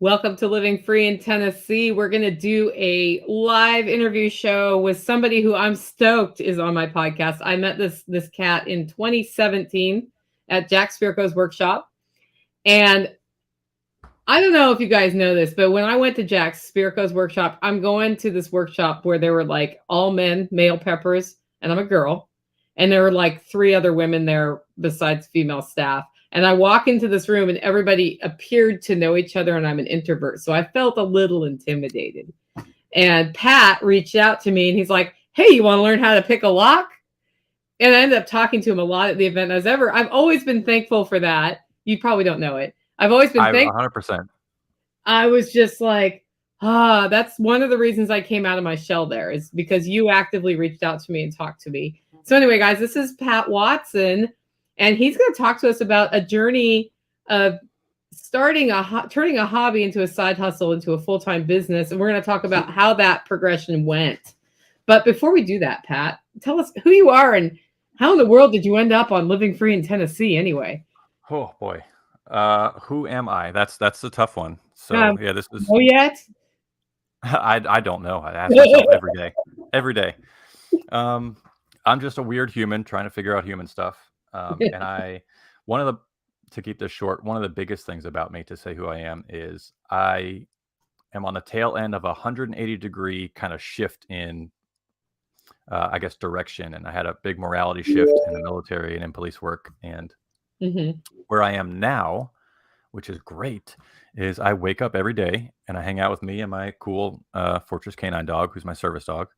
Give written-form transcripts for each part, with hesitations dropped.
Welcome to Living Free in Tennessee. We're going to do a live interview show with somebody who I'm stoked is on my podcast. I met this cat in 2017 at Jack Spirko's workshop. And I don't know if you guys know this, but when I went to Jack Spirko's workshop, I'm going to this workshop where there were like all men, male peppers, and I'm a girl. And there were like 3 other women there besides female staff. And I walk into this room and everybody appeared to know each other, and I'm an introvert. So I felt a little intimidated. And Pat reached out to me and he's like, "Hey, you want to learn how to pick a lock?" And I ended up talking to him a lot at the event. I've always been thankful for that. You probably don't know it. I've always been thankful. 100%. I was just like, that's one of the reasons I came out of my shell there, is because you actively reached out to me and talked to me. So anyway, guys, this is Pat Watson, and he's going to talk to us about a journey of turning a hobby into a side hustle, into a full-time business. And we're going to talk about how that progression went. But before we do that, Pat, tell us who you are and how in the world did you end up on Living Free in Tennessee anyway? Oh boy. Who am I? That's the tough one. So yeah, this is. Know yet? I don't know. I ask myself every day. I'm just a weird human trying to figure out human stuff. And to keep this short, one of the biggest things about me, to say who I am, is I am on the tail end of a 180-degree kind of shift in, I guess, direction. And I had a big morality shift in the military and in police work. And where I am now, which is great, is I wake up every day and I hang out with me and my cool Fortress Canine dog, who's my service dog.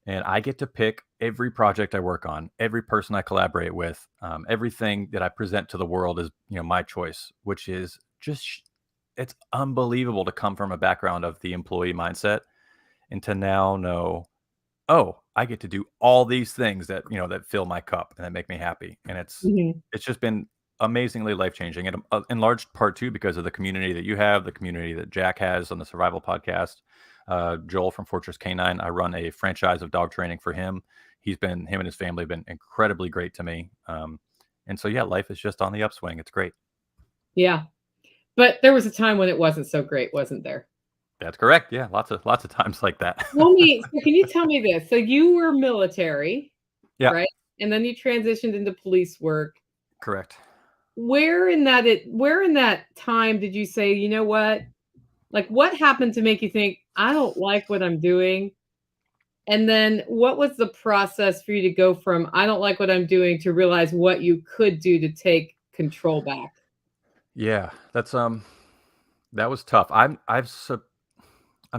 And I get to pick every project I work on, every person I collaborate with, everything that I present to the world is, my choice, which is just, it's unbelievable to come from a background of the employee mindset and to now know, oh, I get to do all these things that, that fill my cup and that make me happy. And it's just been amazingly life-changing, and in large part too because of the community that you have, the community that Jack has on the Survival Podcast. Joel from Fortress Canine, I run a franchise of dog training for him. Him and his family have been incredibly great to me. And so, yeah, life is just on the upswing. It's great. Yeah. But there was a time when it wasn't so great, wasn't there? That's correct. Yeah. Lots of times like that. So can you tell me this? So you were military, yeah, right? And then you transitioned into police work. Correct. Where in that time did you say, you know what? Like, what happened to make you think, I don't like what I'm doing? And then what was the process for you to go from, I don't like what I'm doing, to realize what you could do to take control back? Yeah, that was tough. I'm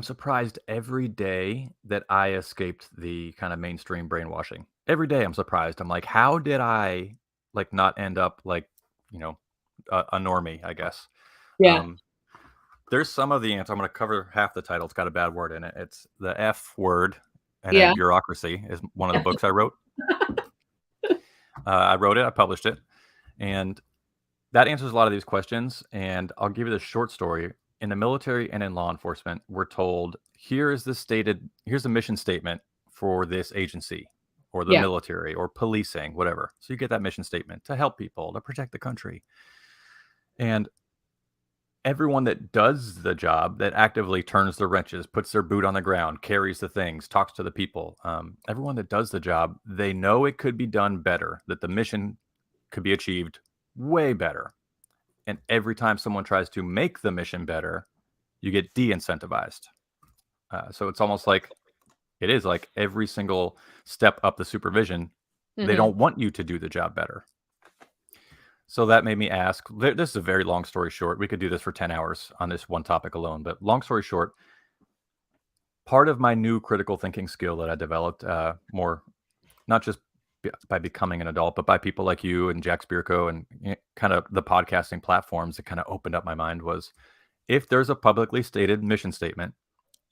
surprised every day that I escaped the kind of mainstream brainwashing. Every day I'm surprised. I'm like, how did I not end up like, a normie, I guess. Yeah. There's some of the answer. I'm going to cover half the title. It's got a bad word in it. It's the F word. And then Bureaucracy is one of the books I wrote. I wrote it. I published it. And that answers a lot of these questions. And I'll give you the short story. In the military and in law enforcement, we're told, here's the mission statement for this agency or the military or policing, whatever. So you get that mission statement to help people, to protect the country. And everyone that does the job, that actively turns the wrenches, puts their boot on the ground, carries the things, talks to the people, everyone that does the job, they know it could be done better, that the mission could be achieved way better. And every time someone tries to make the mission better, you get de-incentivized. So it's almost like, it is like every single step up the supervision, they don't want you to do the job better. So that made me ask, this is a very long story short. We could do this for 10 hours on this one topic alone, but long story short, part of my new critical thinking skill that I developed more, not just by becoming an adult, but by people like you and Jack Spirko and kind of the podcasting platforms that kind of opened up my mind, was if there's a publicly stated mission statement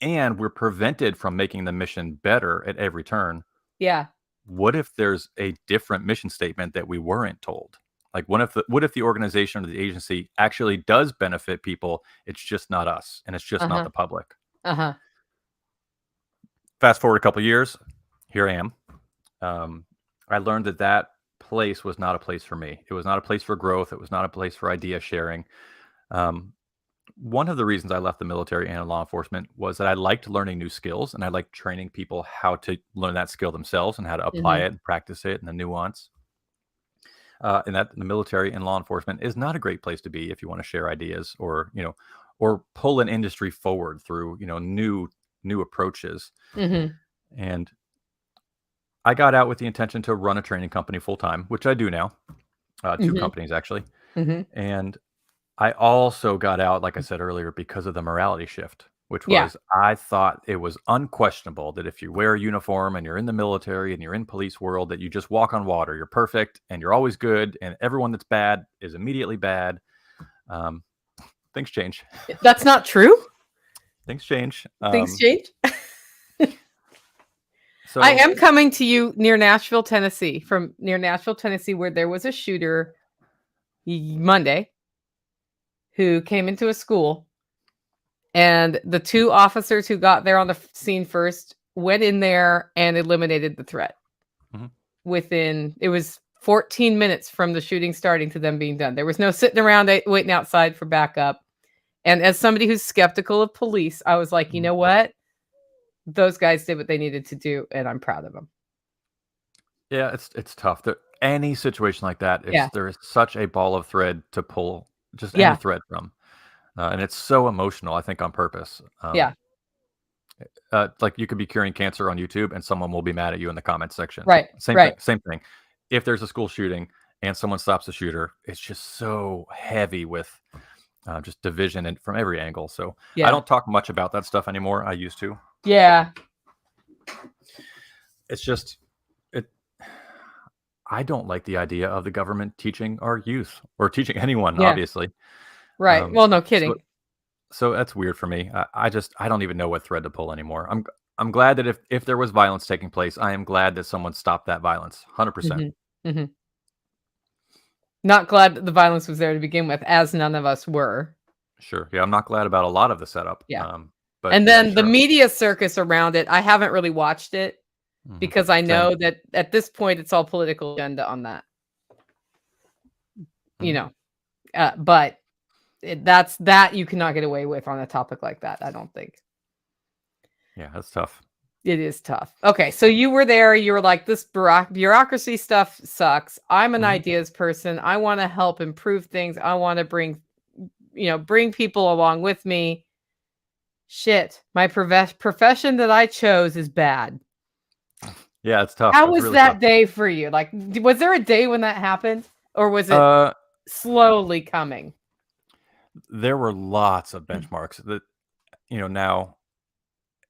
and we're prevented from making the mission better at every turn. Yeah. What if there's a different mission statement that we weren't told? Like, what if the organization or the agency actually does benefit people? It's just not us, and it's just not the public. Fast forward a couple of years, here I am. I learned that place was not a place for me. It was not a place for growth. It was not a place for idea sharing. one of the reasons I left the military and law enforcement was that I liked learning new skills, and I liked training people how to learn that skill themselves and how to apply Mhm. it and practice it and the nuance. And that the military and law enforcement is not a great place to be if you want to share ideas or, or pull an industry forward through, new approaches. Mhm. And I got out with the intention to run a training company full time, which I do now, two Mhm. companies actually. Mhm. And I also got out, like I said earlier, because of the morality shift, which Yeah. was I thought it was unquestionable that if you wear a uniform and you're in the military and you're in police world, that you just walk on water. You're perfect and you're always good, and everyone that's bad is immediately bad. Um, things change. That's not true? Things change. Things change? I So am coming to you near Nashville, Tennessee, where there was a shooter Monday who came into a school, and the two officers who got there on the scene first went in there and eliminated the threat. Mhm. It was 14 minutes from the shooting starting to them being done. There was no sitting around waiting outside for backup. And as somebody who's skeptical of police, I was like, you know what? Those guys did what they needed to do, and I'm proud of them. Yeah, it's tough. Any situation like that, Yeah. there is such a ball of thread to pull, just any Yeah. thread from, and it's so emotional. I think on purpose. Yeah. Like you could be curing cancer on YouTube, and someone will be mad at you in the comments section. Right. Same thing. Right. Same thing. If there's a school shooting and someone stops the shooter, it's just so heavy with just division and from every angle. So I Yeah. don't talk much about that stuff anymore. I used to. Yeah. It's just it. I don't like the idea of the government teaching our youth or teaching anyone, Yeah. obviously. Right. Well, no So kidding. so that's weird for me. I don't even know what thread to pull anymore. I'm glad that if there was violence taking place, I am glad that someone stopped that violence. 100%. Mhm. Mhm. Not glad that the violence was there to begin with, as none of us were. Sure. Yeah, I'm not glad about a lot of the setup. Yeah. But And yeah, then the sure. media circus around it, I haven't really watched it Mhm. because I Same. know that at this point it's all political agenda on that, you Mhm. know. But that's that you cannot get away with on a topic like that, I don't think. Yeah, that's tough. It is tough. Okay, so you were there, you were like, this bureaucracy stuff sucks. I'm an Mhm. ideas person. I want to help improve things. I want to bring people along with me. Shit, my profession that I chose is bad. Yeah, it's tough. How It's was really tough. that day for you? Like, was there a day when that happened, or was it Uh, slowly coming? there were lots of benchmarks that, now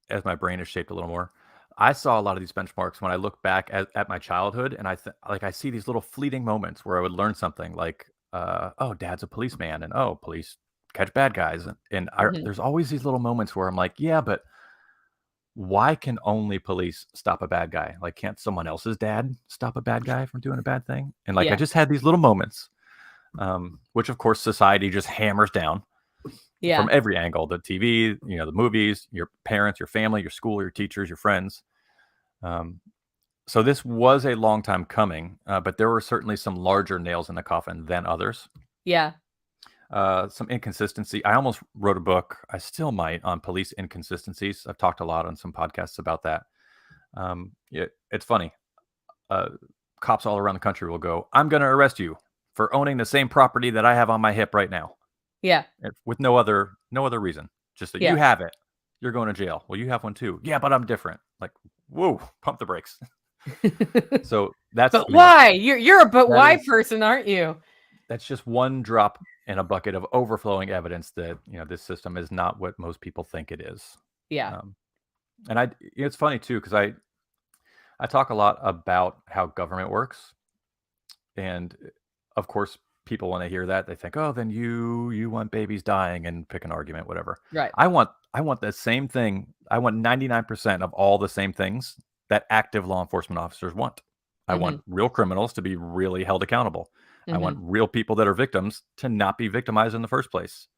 as my brain is shaped a little more, I saw a lot of these benchmarks when I look back at my childhood, and I see these little fleeting moments where I would learn something like, oh, dad's a policeman, and oh, police catch bad guys, and Mhm. there's always these little moments where I'm like, yeah, but why can only police stop a bad guy? Like, can't someone else's dad stop a bad guy from doing a bad thing? And like, I Yeah, just had these little moments, which of course society just hammers down from yeah, every angle: the TV, the movies, your parents, your family, your school, your teachers, your friends. Um, so this was a long time coming, but there were certainly some larger nails in the coffin than others. yeah, Some inconsistency. I almost wrote a book. I still might on police inconsistencies. I've talked a lot on some podcasts about that. It's funny. Uh, Cops all around the country will go, "I'm going to arrest you for owning the same property that I have on my hip right now," yeah, with no other reason, just that you yeah. have it. You're going to jail. Well, you have one too. Yeah, but I'm different. Like, whoa, pump the brakes. So that's, But why? You're a but that why is person, aren't you? that's just one drop in a bucket of overflowing evidence that this system is not what most people think it is. Yeah, Um, and it's funny too because I talk a lot about how government works, and of course, people when they hear that they think, oh, then you want babies dying and pick an argument, whatever. right. I want the same thing. I want 99% of all the same things that active law enforcement officers want. I want Mhm, real criminals to be really held accountable. I want mhm. real people that are victims to not be victimized in the first place.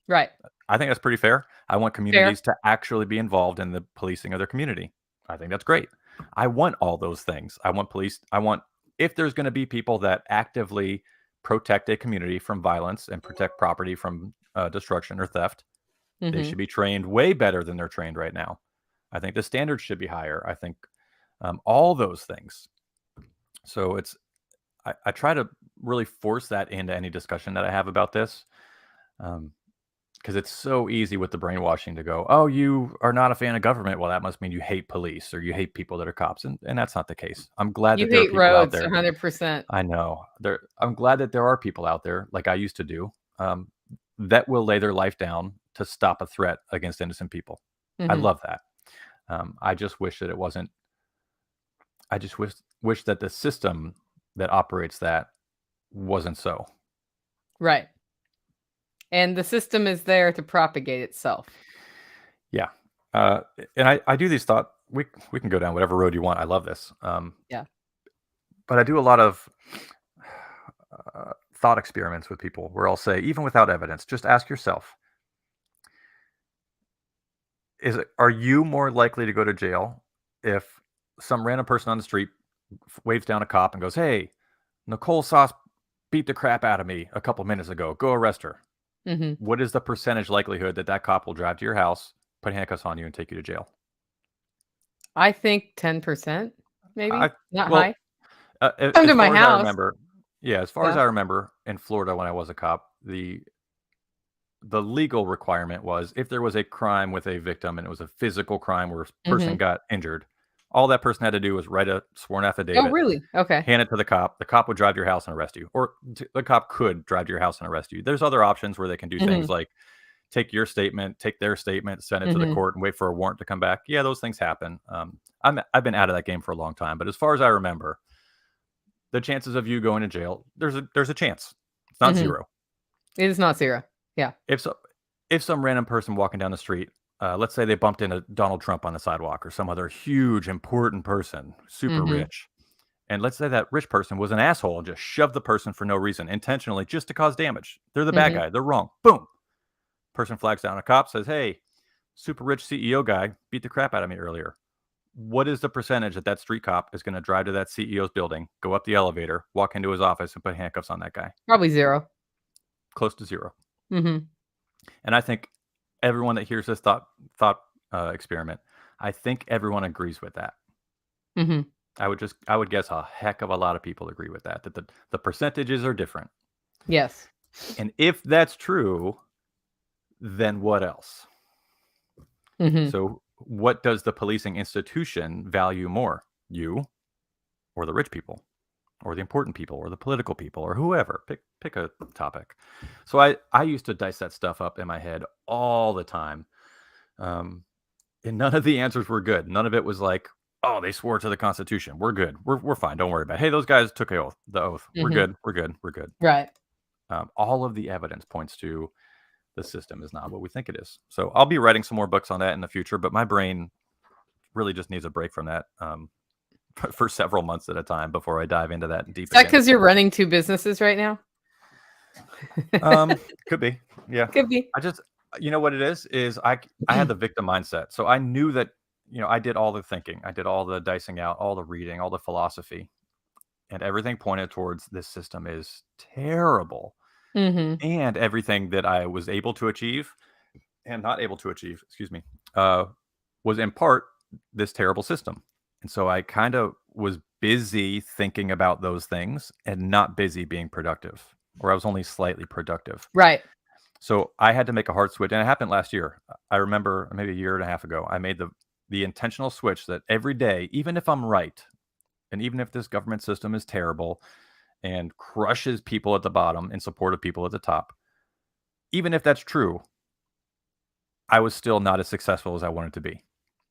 Right. I think that's pretty fair. I want Fair. communities to actually be involved in the policing of their community. I think that's great. I want all those things. I want police. I want, if there's going to be people that actively protect a community from violence and protect property from destruction or theft. They should be trained way better than they're trained right now. I think the standards should be higher. I think all those things. So I try to really force that into any discussion that I have about this. Because it's so easy with the brainwashing to go, oh, you are not a fan of government. Well, that must mean you hate police or you hate people that are cops. And that's not the case. I'm glad You that there are hate people out roads, there. 100%. I know. I'm glad that there are people out there, like I used to do, that will lay their life down to stop a threat against innocent people. I love that. I just wish that it wasn't. I just wish that the system that operates that wasn't so. Right. And the system is there to propagate itself. Yeah. And I do these thought, we can go down whatever road you want. I love this. Yeah. But I do a lot of thought experiments with people where I'll say, even without evidence, just ask yourself, are you more likely to go to jail if some random person on the street waves down a cop and goes, hey, Nicole Sauce beat the crap out of me a couple minutes ago. Go arrest her. What is the percentage likelihood that cop will drive to your house, put handcuffs on you, and take you to jail? I think 10%, maybe. Not well, high. As Come to my far as I house. remember, as far as I remember, in Florida when I was a cop, the legal requirement was if there was a crime with a victim and it was a physical crime where a person got injured, all that person had to do was write a sworn affidavit. Oh, really? Okay. Hand it to the cop. The cop would drive to your house and arrest you. Or the cop could drive to your house and arrest you. There's other options where they can do things like take your statement, take their statement, send it to the court, and wait for a warrant to come back. Yeah, those things happen. I've been out of that game for a long time. But as far as I remember, the chances of you going to jail, there's a chance. It's not zero. It is not zero. Yeah. If some random person walking down the street, let's say they bumped into Donald Trump on the sidewalk or some other huge, important person, super rich. And let's say that rich person was an asshole and just shoved the person for no reason, intentionally, just to cause damage. They're the bad guy. They're wrong. Boom. Person flags down a cop, says, hey, super rich CEO guy beat the crap out of me earlier. What is the percentage that street cop is going to drive to that CEO's building, go up the elevator, walk into his office, and put handcuffs on that guy? Probably zero. Close to zero. And I think everyone that hears this thought experiment, I think everyone agrees with that. I would guess a heck of a lot of people agree with that the percentages are different. Yes. And if that's true, then what else? So what does the policing institution value more? You or the rich people or the important people or the political people or whoever? Pick a topic. So I used to dice that stuff up in my head all the time. And none of the answers were good. None of it was like, oh, they swore to the Constitution. We're good. We're fine. Don't worry about it. Hey, those guys took the oath. We're good. We're good. We're good. Right. All of the evidence points to the system is not what we think it is. So I'll be writing some more books on that in the future, but my brain really just needs a break from that for several months at a time before I dive into that deep. Is that because you're running 2 businesses right now? Could be. Yeah. Could be. I just, you know what it is I had the victim mindset. So I knew that, I did all the thinking. I did all the dicing out, all the reading, all the philosophy, and everything pointed towards this system is terrible. And everything that I was able to achieve and not able to achieve, was in part this terrible system. And so I kind of was busy thinking about those things and not busy being productive, or I was only slightly productive. Right. So I had to make a hard switch, and it happened last year. I remember maybe a year and a half ago, I made the intentional switch that every day, even if I'm right, and even if this government system is terrible and crushes people at the bottom in support of people at the top, even if that's true, I was still not as successful as I wanted to be.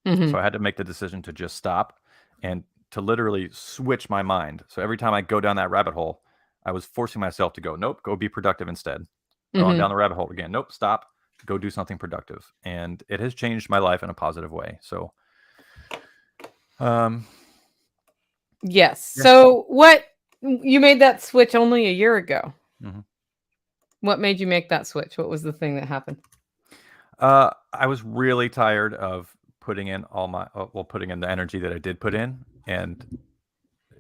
So I had to make the decision to just stop and to literally switch my mind. So every time I go down that rabbit hole, I was forcing myself to go, nope, go be productive instead. Going down the rabbit hole again. Nope, stop, go do something productive. And it has changed my life in a positive way. So, yes. Yeah. So you made that switch only a year ago. What made you make that switch? What was the thing that happened? I was really tired of putting in putting in the energy that I did put in, and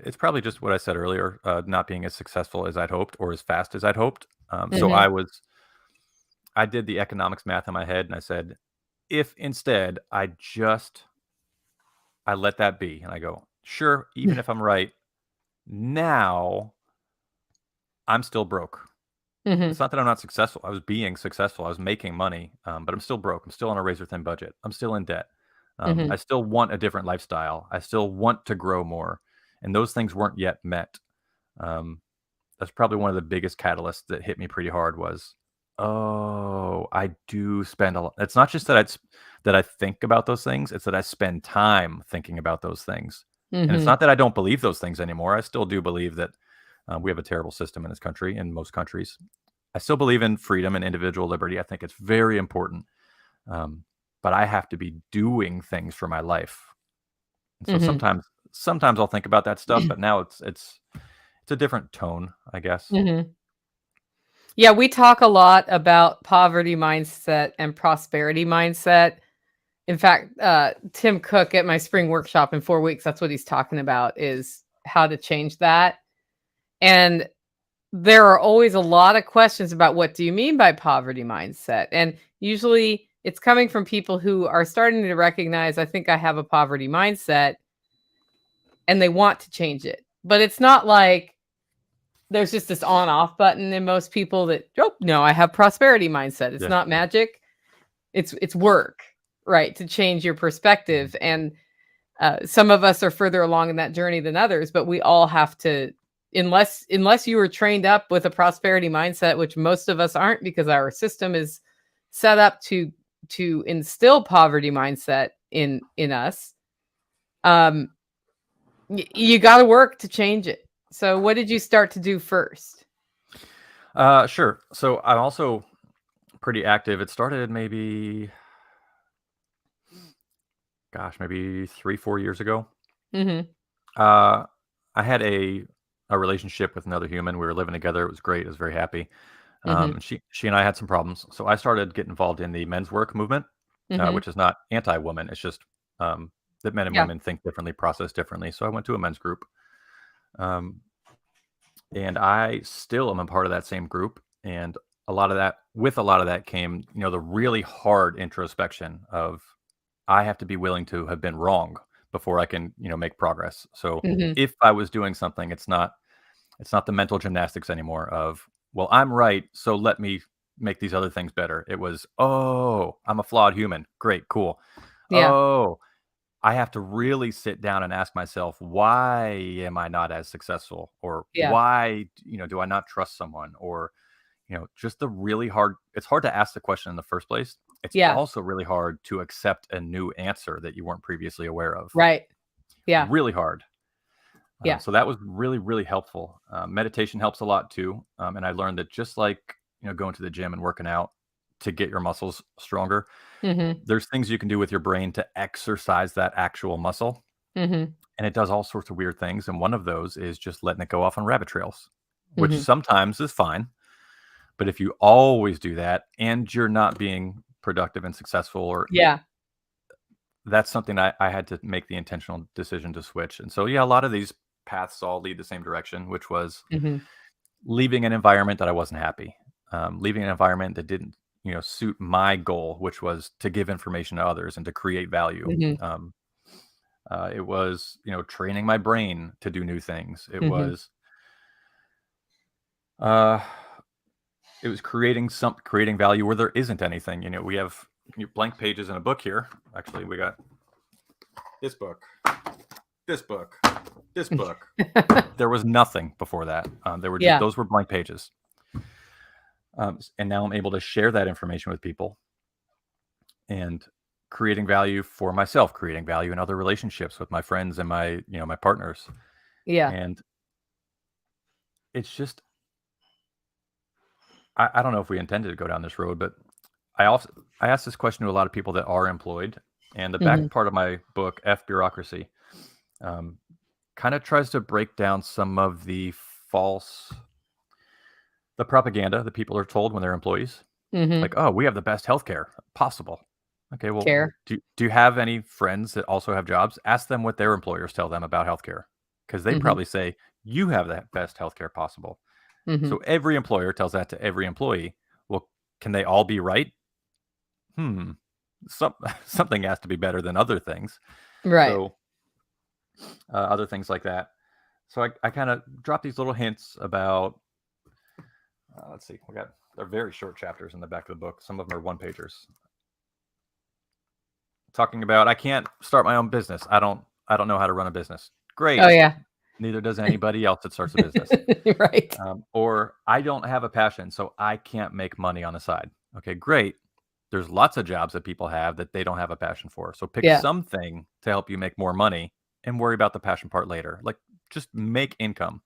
it's probably just what I said earlier, not being as successful as I'd hoped or as fast as I'd hoped. So Mhm. I did the economics math in my head, and I said, if instead I let that be, and I go, sure, even if I'm right now, I'm still broke. Mhm. It's not that I'm not successful. I was being successful. I was making money, but I'm still broke. I'm still on a razor thin budget. I'm still in debt. I Mhm. still want a different lifestyle. I still want to grow more, and those things weren't yet met. Um, that's probably one of the biggest catalysts that hit me pretty hard was, oh, I do spend a lot. It's not just that that I think about those things. It's that I spend time thinking about those things. And it's Mhm. not that I don't believe those things anymore. I still do believe that we have a terrible system in this country, in most countries. I still believe in freedom and individual liberty. I think it's very important. Um, but I have to be doing things for my life. And so Mhm. sometimes I'll think about that stuff, but now it's a different tone, I guess. Mhm. Yeah, we talk a lot about poverty mindset and prosperity mindset. In fact, Tim Cook at my spring workshop in 4 weeks, that's what he's talking about is how to change that. And there are always a lot of questions about what do you mean by poverty mindset? And usually it's coming from people who are starting to recognize, I think I have a poverty mindset and they want to change it. But it's not like there's just this on off button in most people that, oh, no, I have prosperity mindset. It's Yeah. not magic. It's work, right? To change your Mhm. perspective. And some of us are further along in that journey than others, but we all have to, unless you were trained up with a prosperity mindset, which most of us aren't because our system is set up to instill poverty mindset in us. Um, you got to work to change it. So, what did you start to do first? Sure. So I'm also pretty active. It started maybe 3, 4 years ago. Hmm. Uh, I had a relationship with another human. We were living together. It was great. I was very happy. Hmm. She and I had some problems, so I started getting involved in the men's work movement, Hmm. which is not anti-woman. It's just um, that men and Yeah. women think differently, process differently. So I went to a men's group, um, and I still am a part of that same group. And a lot of that came, the really hard introspection of I have to be willing to have been wrong before I can, make progress. So Hmm. if I was doing something, it's not the mental gymnastics anymore of, well, I'm right, so let me make these other things better. It was, oh, I'm a flawed human. Great, cool. Yeah. Oh, I have to really sit down and ask myself, why am I not as successful? Or Yeah. why, do I not trust someone? Or, just the really hard, it's hard to ask the question in the first place. It's Yeah. also really hard to accept a new answer that you weren't previously aware of. Right. Yeah. Really hard. Yeah. So that was really, really helpful. Meditation helps a lot too. And I learned that just like, going to the gym and working out to get your muscles stronger, Hmm. there's things you can do with your brain to exercise that actual muscle. Hmm. And it does all sorts of weird things. And one of those is just letting it go off on rabbit trails, which Hmm. sometimes is fine. But if you always do that and you're not being productive and successful, or Yeah. that's something I had to make the intentional decision to switch. And so, yeah, a lot of these paths all lead the same direction, which was Hmm. leaving an environment that I wasn't happy, leaving an environment that didn't, suit my goal, which was to give information to others and to create value. Hmm. It was, training my brain to do new things. Hmm. Uh, it was creating value where there isn't anything. We have blank pages in a book here. Actually, we got this book, this book, this book. There was nothing before that. Yeah. Those were blank pages. And now I'm able to share that information with people and creating value for myself, creating value in other relationships with my friends and my partners. Yeah. And it's just, I don't know if we intended to go down this road, but I asked this question to a lot of people that are employed, and the Hmm. back part of my book, F Bureaucracy, um, kind of tries to break down some of the propaganda that people are told when they're employees. Hmm. Like, oh, we have the best healthcare possible. Okay, well, Care. do you have any friends that also have jobs? Ask them what their employers tell them about healthcare. because they probably say you have the best healthcare possible. So every employer tells that to every employee. Well, can they all be right? Something has to be better than other things. Right. So other things like that. So I kind of drop these little hints about, let's see, they're very short chapters in the back of the book. Some of them are one-pagers. Talking about, I can't start my own business. I don't know how to run a business. Great. Oh, yeah. Neither does anybody else that starts a business. Right. Or I don't have a passion, so I can't make money on the side. Okay, great. There's lots of jobs that people have that they don't have a passion for. So pick something to help you make more money and worry about the passion part later. Like, just make income.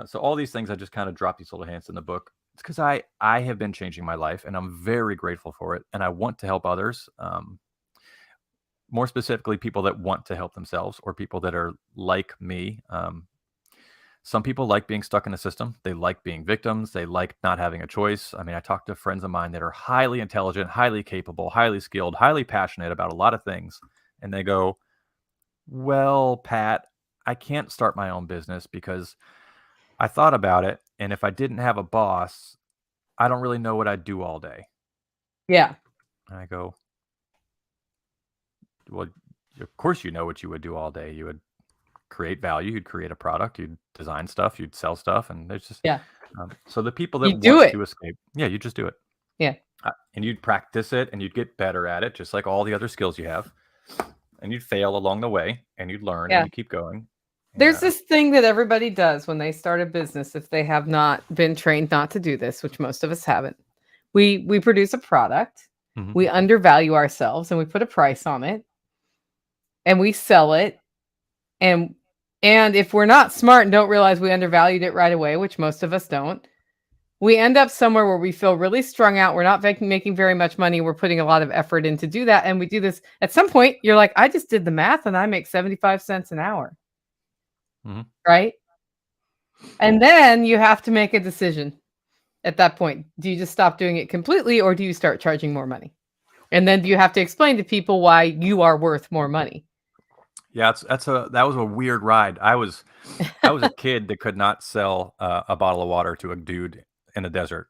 So all these things, I just kind of drop these little hints in the book. It's because I have been changing my life, and I'm very grateful for it. And I want to help others. More specifically, people that want to help themselves, or people that are like me. Some people like being stuck in a system. They like being victims. They like not having a choice. I mean, I talk to friends of mine that are highly intelligent, highly capable, highly skilled, highly passionate about a lot of things. And they go, well, Pat, I can't start my own business because I thought about it. And if I didn't have a boss, I don't really know what I'd do all day. Yeah. And I go, well, of course you know what you would do all day. You would create value, you'd create a product, you'd design stuff, you'd sell stuff, and there's just so the people that want to escape, you just do it. Yeah. And you'd practice it, and you'd get better at it, just like all the other skills you have. And you'd fail along the way, and you'd learn, and you keep going. There's this thing that everybody does when they start a business, if they have not been trained not to do this, which most of us haven't. We produce a product, we undervalue ourselves, and we put a price on it, and we sell it. And if we're not smart and don't realize we undervalued it right away, which most of us don't, we end up somewhere where we feel really strung out. We're not making very much money. We're putting a lot of effort in to do that. And we do this. At some point, you're like, I just did the math and I make 75 cents an hour. Right? And then you have to make a decision at that point. Do you just stop doing it completely, or do you start charging more money? And then do you have to explain to people why you are worth more money? Yeah, that was a weird ride. I was a kid that could not sell a bottle of water to a dude in the desert.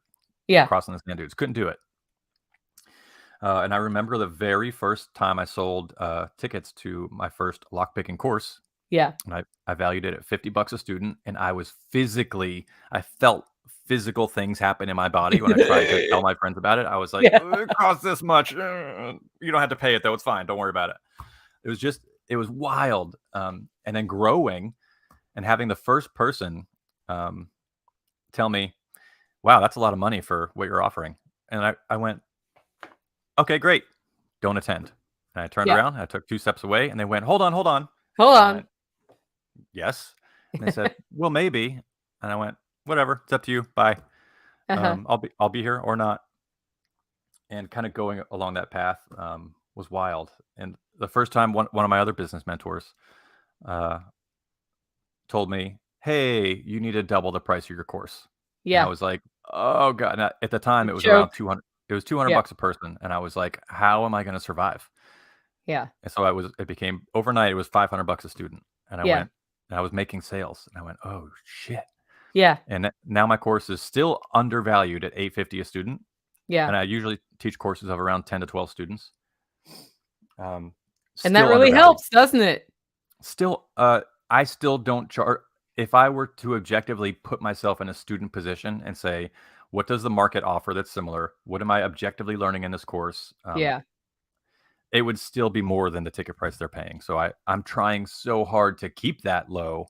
Yeah, crossing the sand dunes, couldn't do it. And I remember the very first time I sold tickets to my first lockpicking course. Yeah, and I valued it at $50 a student, and I felt physical things happen in my body when I tried to tell my friends about it. I was like, it costs this much. You don't have to pay it though. It's fine. Don't worry about it. It was wild. And then growing and having the first person tell me, wow, that's a lot of money for what you're offering. And I went, okay, great. Don't attend. And I turned around, I took 2 steps away, and they went, hold on. I went, yes. And they said, well, maybe. And I went, whatever. It's up to you. Bye. I'll be here or not. And kind of going along that path was wild. And the first time one of my other business mentors told me, hey, you need to double the price of your course. Yeah. And I was like, oh God. And at the time it was around 200. It was $200 a person. And I was like, how am I going to survive? Yeah. And so it became overnight. It was $500 a student. And I went, and I was making sales, and I went, oh shit. Yeah. And now my course is still undervalued at $850 a student. Yeah. And I usually teach courses of around 10 to 12 students. And that really helps, doesn't it? Still, I still don't charge. If I were to objectively put myself in a student position and say, what does the market offer that's similar? What am I objectively learning in this course? It would still be more than the ticket price they're paying. So I'm trying so hard to keep that low,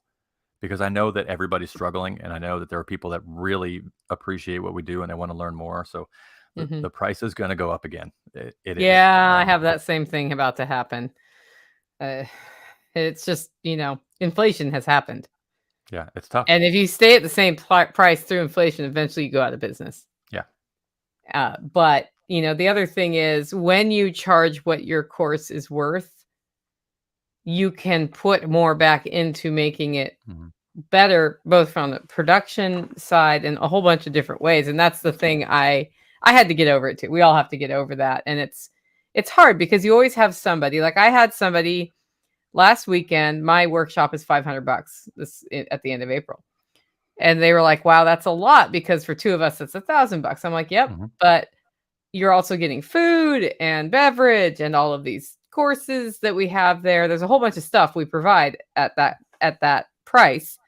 because I know that everybody's struggling, and I know that there are people that really appreciate what we do and they want to learn more. So the price is going to go up again. It is. I have that same thing about to happen. It's just, inflation has happened. Yeah, it's tough. And if you stay at the same price through inflation, eventually you go out of business. Yeah. But, the other thing is, when you charge what your course is worth, you can put more back into making it better, both from the production side and a whole bunch of different ways. And that's the thing I had to get over it too. We all have to get over that. And it's hard because you always have somebody. Like, I had somebody last weekend, my workshop is $500 at the end of April. And they were like, wow, that's a lot, because for two of us, it's $1,000. I'm like, yep, but you're also getting food and beverage and all of these courses that we have there. There's a whole bunch of stuff we provide at that price.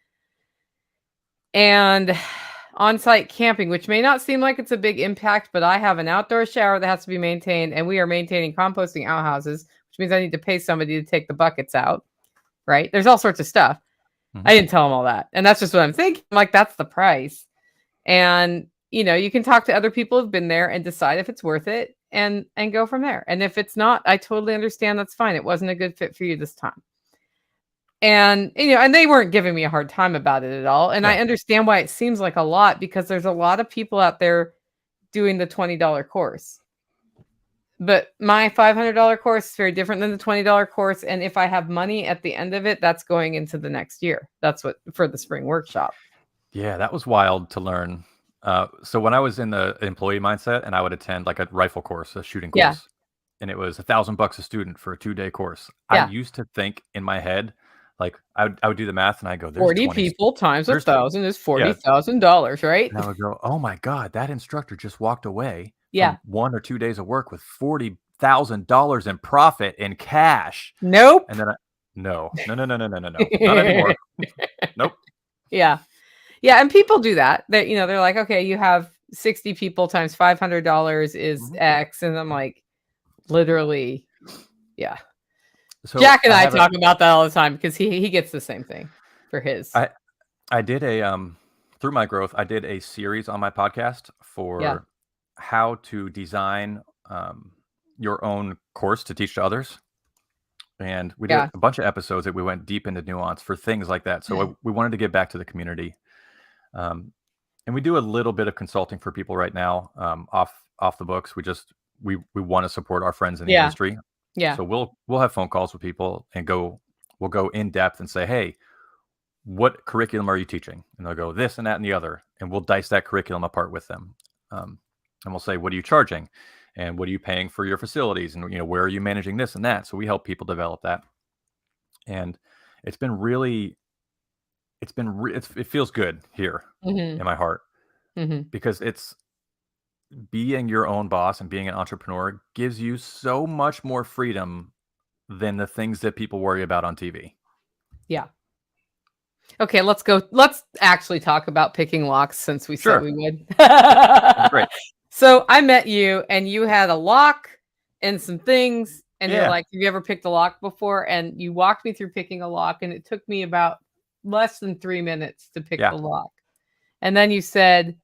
And on-site camping, which may not seem like it's a big impact, but I have an outdoor shower that has to be maintained, and we are maintaining composting outhouses, which means I need to pay somebody to take the buckets out, right? There's all sorts of stuff. I didn't tell them all that. And that's just what I'm thinking. I'm like, that's the price. And, you can talk to other people who've been there and decide if it's worth it and go from there. And if it's not, I totally understand. That's fine. It wasn't a good fit for you this time. And, and they weren't giving me a hard time about it at all. And I understand why it seems like a lot, because there's a lot of people out there doing the $20 course. But my $500 course is very different than the $20 course. And if I have money at the end of it, that's going into the next year. That's what for the spring workshop. Yeah, that was wild to learn. So when I was in the employee mindset and I would attend like a rifle course, a shooting course, and it was $1,000 a student for a 2-day course. I used to think in my head, like I would do the math and I go, there's 40 people times 1,000 is $40,000, right? And I would go, oh my God, that instructor just walked away from 1 or 2 days of work with $40,000 in profit in cash. Nope. And then no, not anymore. Nope. Yeah. And people do that. They're like, okay, you have 60 people times $500 is X. And I'm like, literally, yeah. So Jack and I talk about that all the time, because he gets the same thing for his. I did through my growth, I did a series on my podcast for how to design your own course to teach to others. And we did a bunch of episodes that we went deep into nuance for things like that. So we wanted to give back to the community. And we do a little bit of consulting for people right now, off the books. We want to support our friends in the industry. Yeah. So we'll have phone calls with people and we'll go in depth and say, hey, what curriculum are you teaching? And they'll go this and that and the other, and we'll dice that curriculum apart with them. And we'll say, what are you charging? And what are you paying for your facilities? And, where are you managing this and that? So we help people develop that. And it feels good here in my heart, because it's being your own boss and being an entrepreneur gives you so much more freedom than the things that people worry about on TV. Yeah. Okay, let's actually talk about picking locks, since we said we would. Great. So I met you and you had a lock and some things, and you're like, have you ever picked a lock before? And you walked me through picking a lock, and it took me about less than 3 minutes to pick the lock. And then you said,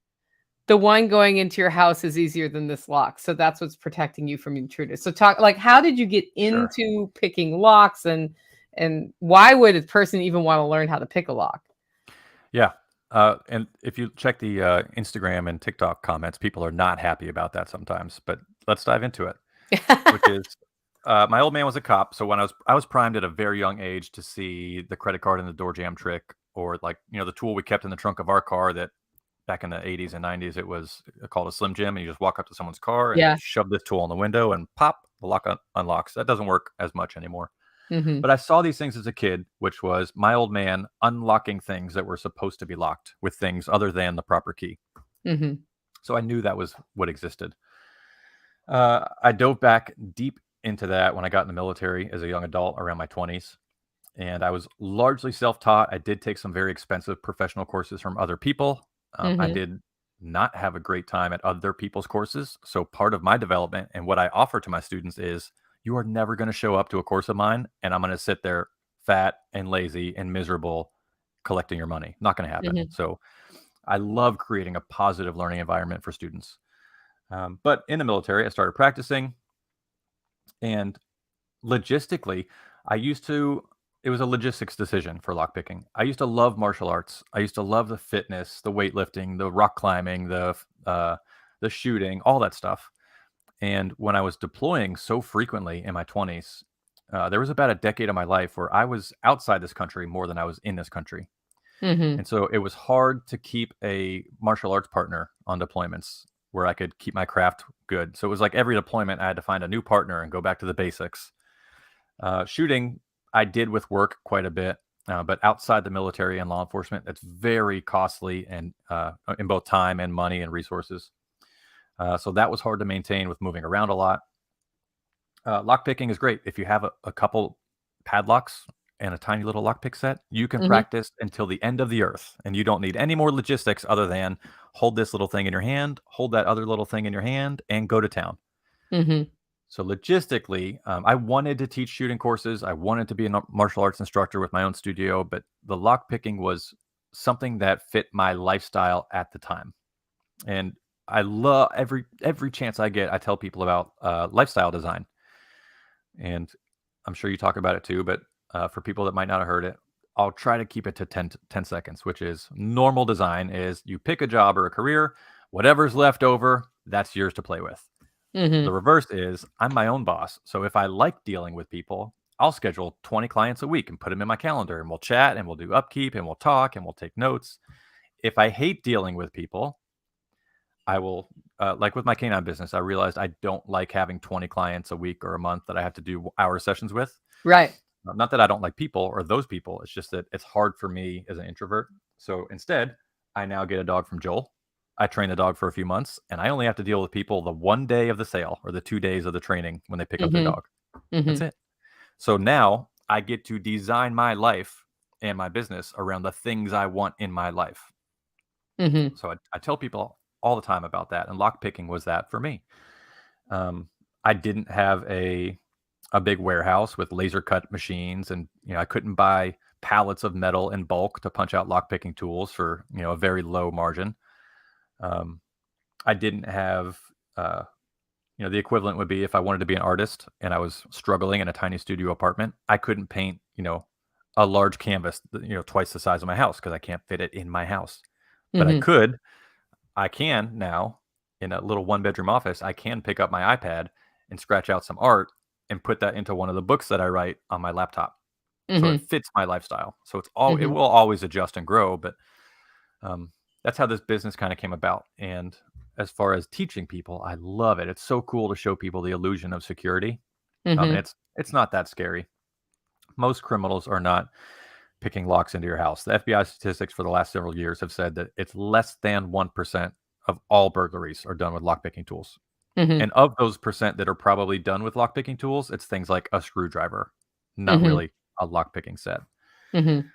the one going into your house is easier than this lock. So that's what's protecting you from intruders. So how did you get into picking locks, and why would a person even want to learn how to pick a lock? Yeah. And if you check the Instagram and TikTok comments, people are not happy about that sometimes, but let's dive into it. Which is, my old man was a cop. So when I was primed at a very young age to see the credit card and the door jam trick, or the tool we kept in the trunk of our car that back in the 80s and 90s, it was called a Slim Jim, and you just walk up to someone's car and shove this tool in the window and pop, the lock unlocks. That doesn't work as much anymore. But I saw these things as a kid, which was my old man unlocking things that were supposed to be locked with things other than the proper key. So I knew that was what existed. I dove back deep into that when I got in the military as a young adult around my 20s. And I was largely self-taught. I did take some very expensive professional courses from other people. I did not have a great time at other people's courses. So part of my development and what I offer to my students is, you are never going to show up to a course of mine and I'm going to sit there fat and lazy and miserable collecting your money. Not going to happen. So I love creating a positive learning environment for students. But in the military, I started practicing, and logistically, it was a logistics decision for lockpicking. I used to love martial arts. I used to love the fitness, the weightlifting, the rock climbing, the shooting, all that stuff. And when I was deploying so frequently in my 20s, there was about a decade of my life where I was outside this country more than I was in this country. And so it was hard to keep a martial arts partner on deployments where I could keep my craft good. So it was like every deployment, I had to find a new partner and go back to the basics. Shooting, I did with work quite a bit, but outside the military and law enforcement, that's very costly and in both time and money and resources. So that was hard to maintain with moving around a lot. Lockpicking is great. If you have a couple padlocks and a tiny little lockpick set, you can Mhm. practice until the end of the earth, and you don't need any more logistics other than hold this little thing in your hand, hold that other little thing in your hand, and go to town. Mhm. So logistically, I wanted to teach shooting courses. I wanted to be a martial arts instructor with my own studio, but the lockpicking was something that fit my lifestyle at the time. And I love every chance I get, I tell people about lifestyle design. And I'm sure you talk about it too, but for people that might not have heard it, I'll try to keep it to 10 seconds, which is normal design is you pick a job or a career, whatever's left over, that's yours to play with. The Mhm. reverse is I'm my own boss. So if I like dealing with people, I'll schedule 20 clients a week and put them in my calendar and we'll chat and we'll do upkeep and we'll talk and we'll take notes. If I hate dealing with people, I will, like with my canine business, I realized I don't like having 20 clients a week or a month that I have to do hour sessions with. Right. Not that I don't like people or those people. It's just that it's hard for me as an introvert. So instead, I now get a dog from Joel. I train the dog for a few months, and I only have to deal with people the one day of the sale or the 2 days of the training when they pick up their Mhm. dog. That's Mhm. it. So now I get to design my life and my business around the things I want in my life. Mhm. So I tell people all the time about that, and lockpicking was that for me. I didn't have a big warehouse with laser cut machines, and I couldn't buy pallets of metal in bulk to punch out lockpicking tools for a very low margin. Um, I didn't have the equivalent would be if I wanted to be an artist and I was struggling in a tiny studio apartment, I couldn't paint a large canvas twice the size of my house because I can't fit it in my house. But Mhm. I can now in a little one bedroom office, I can pick up my iPad and scratch out some art and put that into one of the books that I write on my laptop. So it Mhm. fits my lifestyle. So it Mhm. will always adjust and grow, but that's how this business kind of came about. And as far as teaching people, I love it. It's so cool to show people the illusion of security. And Mhm. it's not that scary. Most criminals are not picking locks into your house. The FBI statistics for the last several years have said that it's less than 1% of all burglaries are done with lockpicking tools. Mhm. And of those percent that are probably done with lockpicking tools, it's things like a screwdriver, not Mhm. really a lockpicking set. Mhm.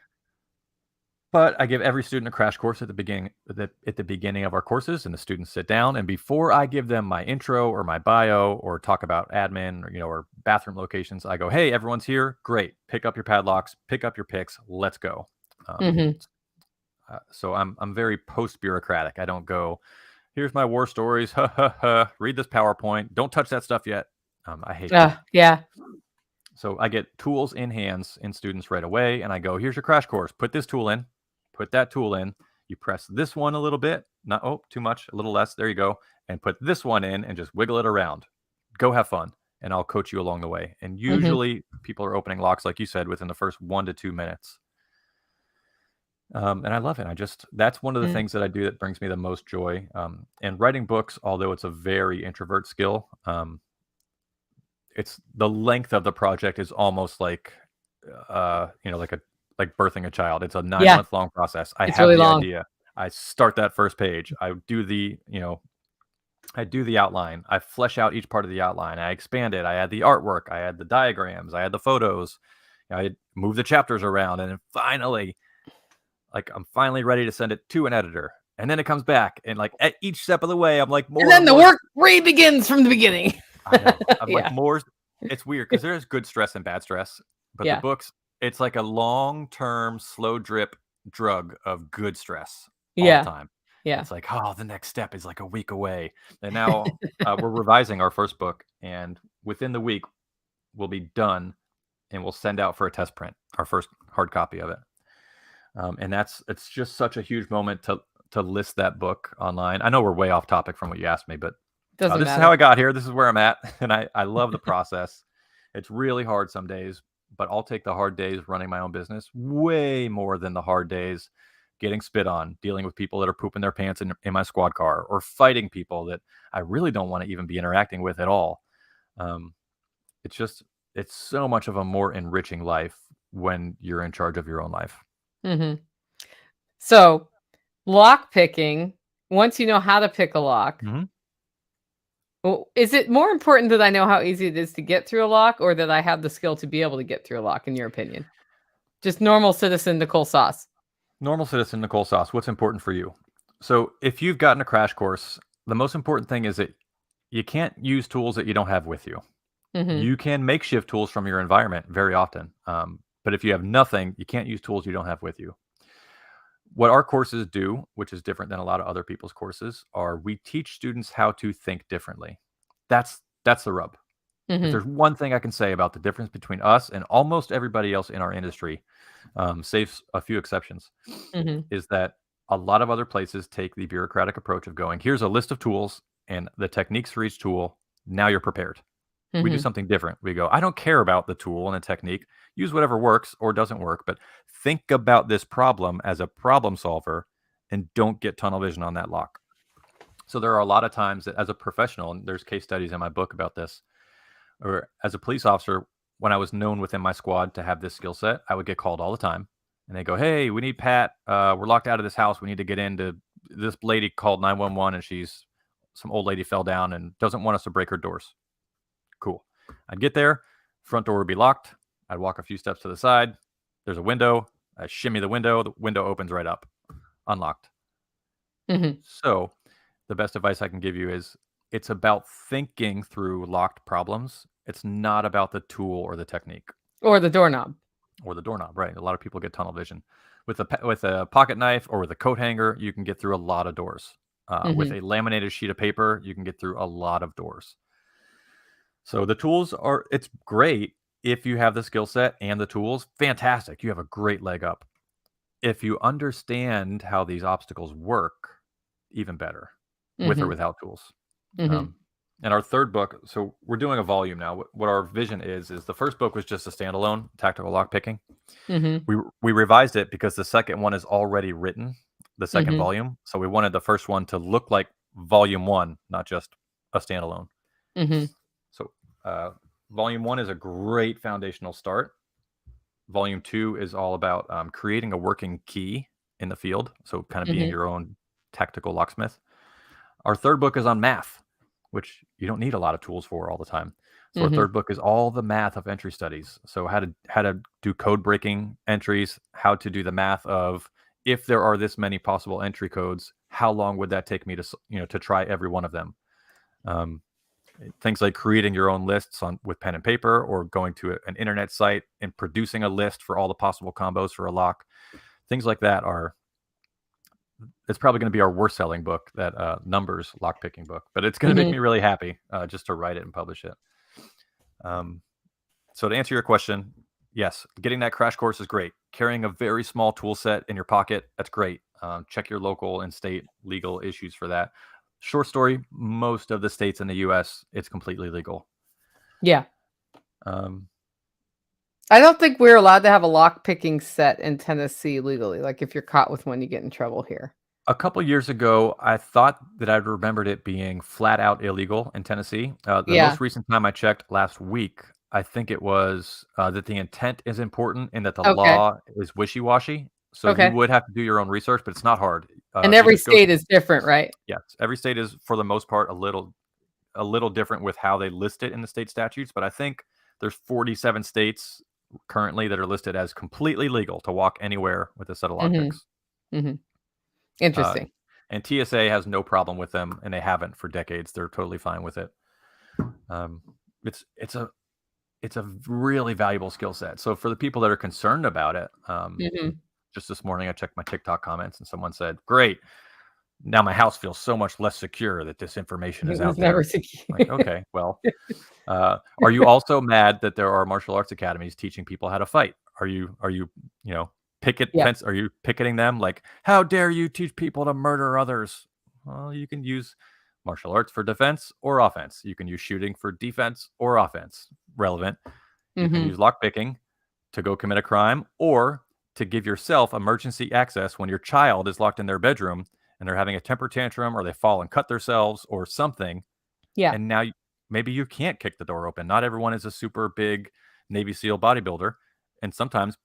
But I give every student a crash course at the beginning of our courses, and the students sit down. And before I give them my intro or my bio or talk about admin or bathroom locations, I go, "Hey, everyone's here. Great. Pick up your padlocks. Pick up your picks. Let's go." Um, Mhm. so I'm very post bureaucratic. I don't go, "Here's my war stories. Ha ha ha. Read this PowerPoint. Don't touch that stuff yet." I hate that. Yeah. So I get tools in hands in students right away, and I go, "Here's your crash course. Put this tool in, put that tool in. You press this one a little bit, not too much, a little less. There you go, and put this one in, and just wiggle it around. Go have fun, and I'll coach you along the way." And Mhm. usually, people are opening locks, like you said, within the first 1 to 2 minutes. And I love it. That's one of the Yeah. things that I do that brings me the most joy. And writing books, although it's a very introvert skill, it's the length of the project is almost like like birthing a child. It's a 9 Yeah. month long process. I It's have really the long. idea. I start that first page. I do the outline. I flesh out each part of the outline. I expand it. I add the artwork. I add the diagrams. I add the photos. I move the chapters around, and then finally, like I'm finally ready to send it to an editor. And then it comes back, and like at each step of the way, I'm like And more then and the more. work re-begins from the beginning. I know. I'm like Yeah. more. It's weird because there is good stress and bad stress, but the Yeah. books, it's like a long-term, slow drip drug of good stress all the Yeah. time. Yeah. It's like, oh, the next step is like a week away, and now we're revising our first book, and within the week we'll be done, and we'll send out for a test print our first hard copy of it. And it's just such a huge moment to list that book online. I know we're way off topic from what you asked me, but Doesn't this is how matter. I got here. This is where I'm at, and I love the process. It's really hard some days, but I'll take the hard days running my own business way more than the hard days getting spit on, dealing with people that are pooping their pants in my squad car, or fighting people that I really don't want to even be interacting with at all. Um, it's just it's so much of a more enriching life when you're in charge of your own life. Mm-hmm. So lock picking, once you know how to pick a lock, Mm-hmm. well, is it more important that I know how easy it is to get through a lock or that I have the skill to be able to get through a lock, in your opinion? Just normal citizen Nicole Sauce. Normal citizen Nicole Sauce, what's important for you? So if you've gotten a crash course, the most important thing is that you can't use tools that you don't have with you. Mm-hmm. You can makeshift tools from your environment very often. But if you have nothing, you can't use tools you don't have with you. What our courses do, which is different than a lot of other people's courses, are we teach students how to think differently. That's the rub. If Mm-hmm. there's one thing I can say about the difference between us and almost everybody else in our industry, save a few exceptions, Mm-hmm. is that a lot of other places take the bureaucratic approach of going, here's a list of tools and the techniques for each tool. Now you're prepared. We do Mm-hmm. something different. We go, I don't care about the tool and the technique. Use whatever works or doesn't work, but think about this problem as a problem solver and don't get tunnel vision on that lock. So there are a lot of times that as a professional, and there's case studies in my book about this, or as a police officer, when I was known within my squad to have this skill set, I would get called all the time. And they go, hey, we need Pat. We're locked out of this house. We need to get into this lady called 911 and some old lady fell down and doesn't want us to break her doors. Cool. I'd get there, front door would be locked. I'd walk a few steps to the side. There's a window. I shimmy the window opens right up, unlocked. Mm-hmm. So the best advice I can give you is it's about thinking through locked problems. It's not about the tool or the technique Or the doorknob. or the doorknob, right? A lot of people get tunnel vision. With a pocket knife or with a coat hanger, you can get through a lot of doors. With Mm-hmm. a laminated sheet of paper, you can get through a lot of doors. So the tools it's great if you have the skill set and the tools, fantastic. You have a great leg up. If you understand how these obstacles work, even better, with or Mm-hmm. without tools. Mm-hmm. And our third book, so we're doing a volume now. What our vision is the first book was just a standalone tactical lockpicking. Mm-hmm. We revised it because the second one is already written, the second Mm-hmm. volume. So we wanted the first one to look like volume one, not just a standalone. Mm-hmm. So volume one is a great foundational start. Volume two is all about creating a working key in the field. So kind of being Mm-hmm. your own tactical locksmith. Our third book is on math, which you don't need a lot of tools for all the time. So our Mm-hmm. third book is all the math of entry studies. So how to do code breaking entries, how to do the math of if there are this many possible entry codes, how long would that take me to try every one of them? Things like creating your own lists with pen and paper, or going to an internet site and producing a list for all the possible combos for a lock. Things like that it's probably going to be our worst selling book, that numbers lockpicking book, but it's going to make me really happy just to write it and publish it. So to answer your question, yes, getting that crash course is great. Carrying a very small tool set in your pocket, that's great. Check your local and state legal issues for that. Short story, most of the states in the US, it's completely legal. Yeah. Um, I don't think we're allowed to have a lock picking set in Tennessee legally. Like if you're caught with one, you get in trouble here. a couple years ago, I thought that I'd remembered it being flat out illegal in Tennessee. The Yeah. most recent time I checked last week, I think it was that the intent is important and that the Okay. law is wishy-washy. So you Okay. would have to do your own research, but it's not hard. And You every just go. state is different, right? Yes, every state is for the most part a little different with how they list it in the state statutes. But I think there's 47 states currently that are listed as completely legal to walk anywhere with a set of Mm-hmm. lockpicks. Mm-hmm. Interesting. And TSA has no problem with them, and they haven't for decades. They're totally fine with it. It's a really valuable skill set. So for the people that are concerned about it, Mm-hmm. just this morning I checked my TikTok comments, and someone said, "Great, now my house feels so much less secure that this information is It was out there." never secure. Like, okay, well, are you also mad that there are martial arts academies teaching people how to fight? Are you Yeah. are you picketing them? Like, how dare you teach people to murder others? Well, you can use martial arts for defense or offense. You can use shooting for defense or offense. Relevant. You can Mm-hmm. use lockpicking to go commit a crime, or to give yourself emergency access when your child is locked in their bedroom and they're having a temper tantrum, or they fall and cut themselves or something. Yeah. And now maybe you can't kick the door open. Not everyone is a super big Navy SEAL bodybuilder. And sometimes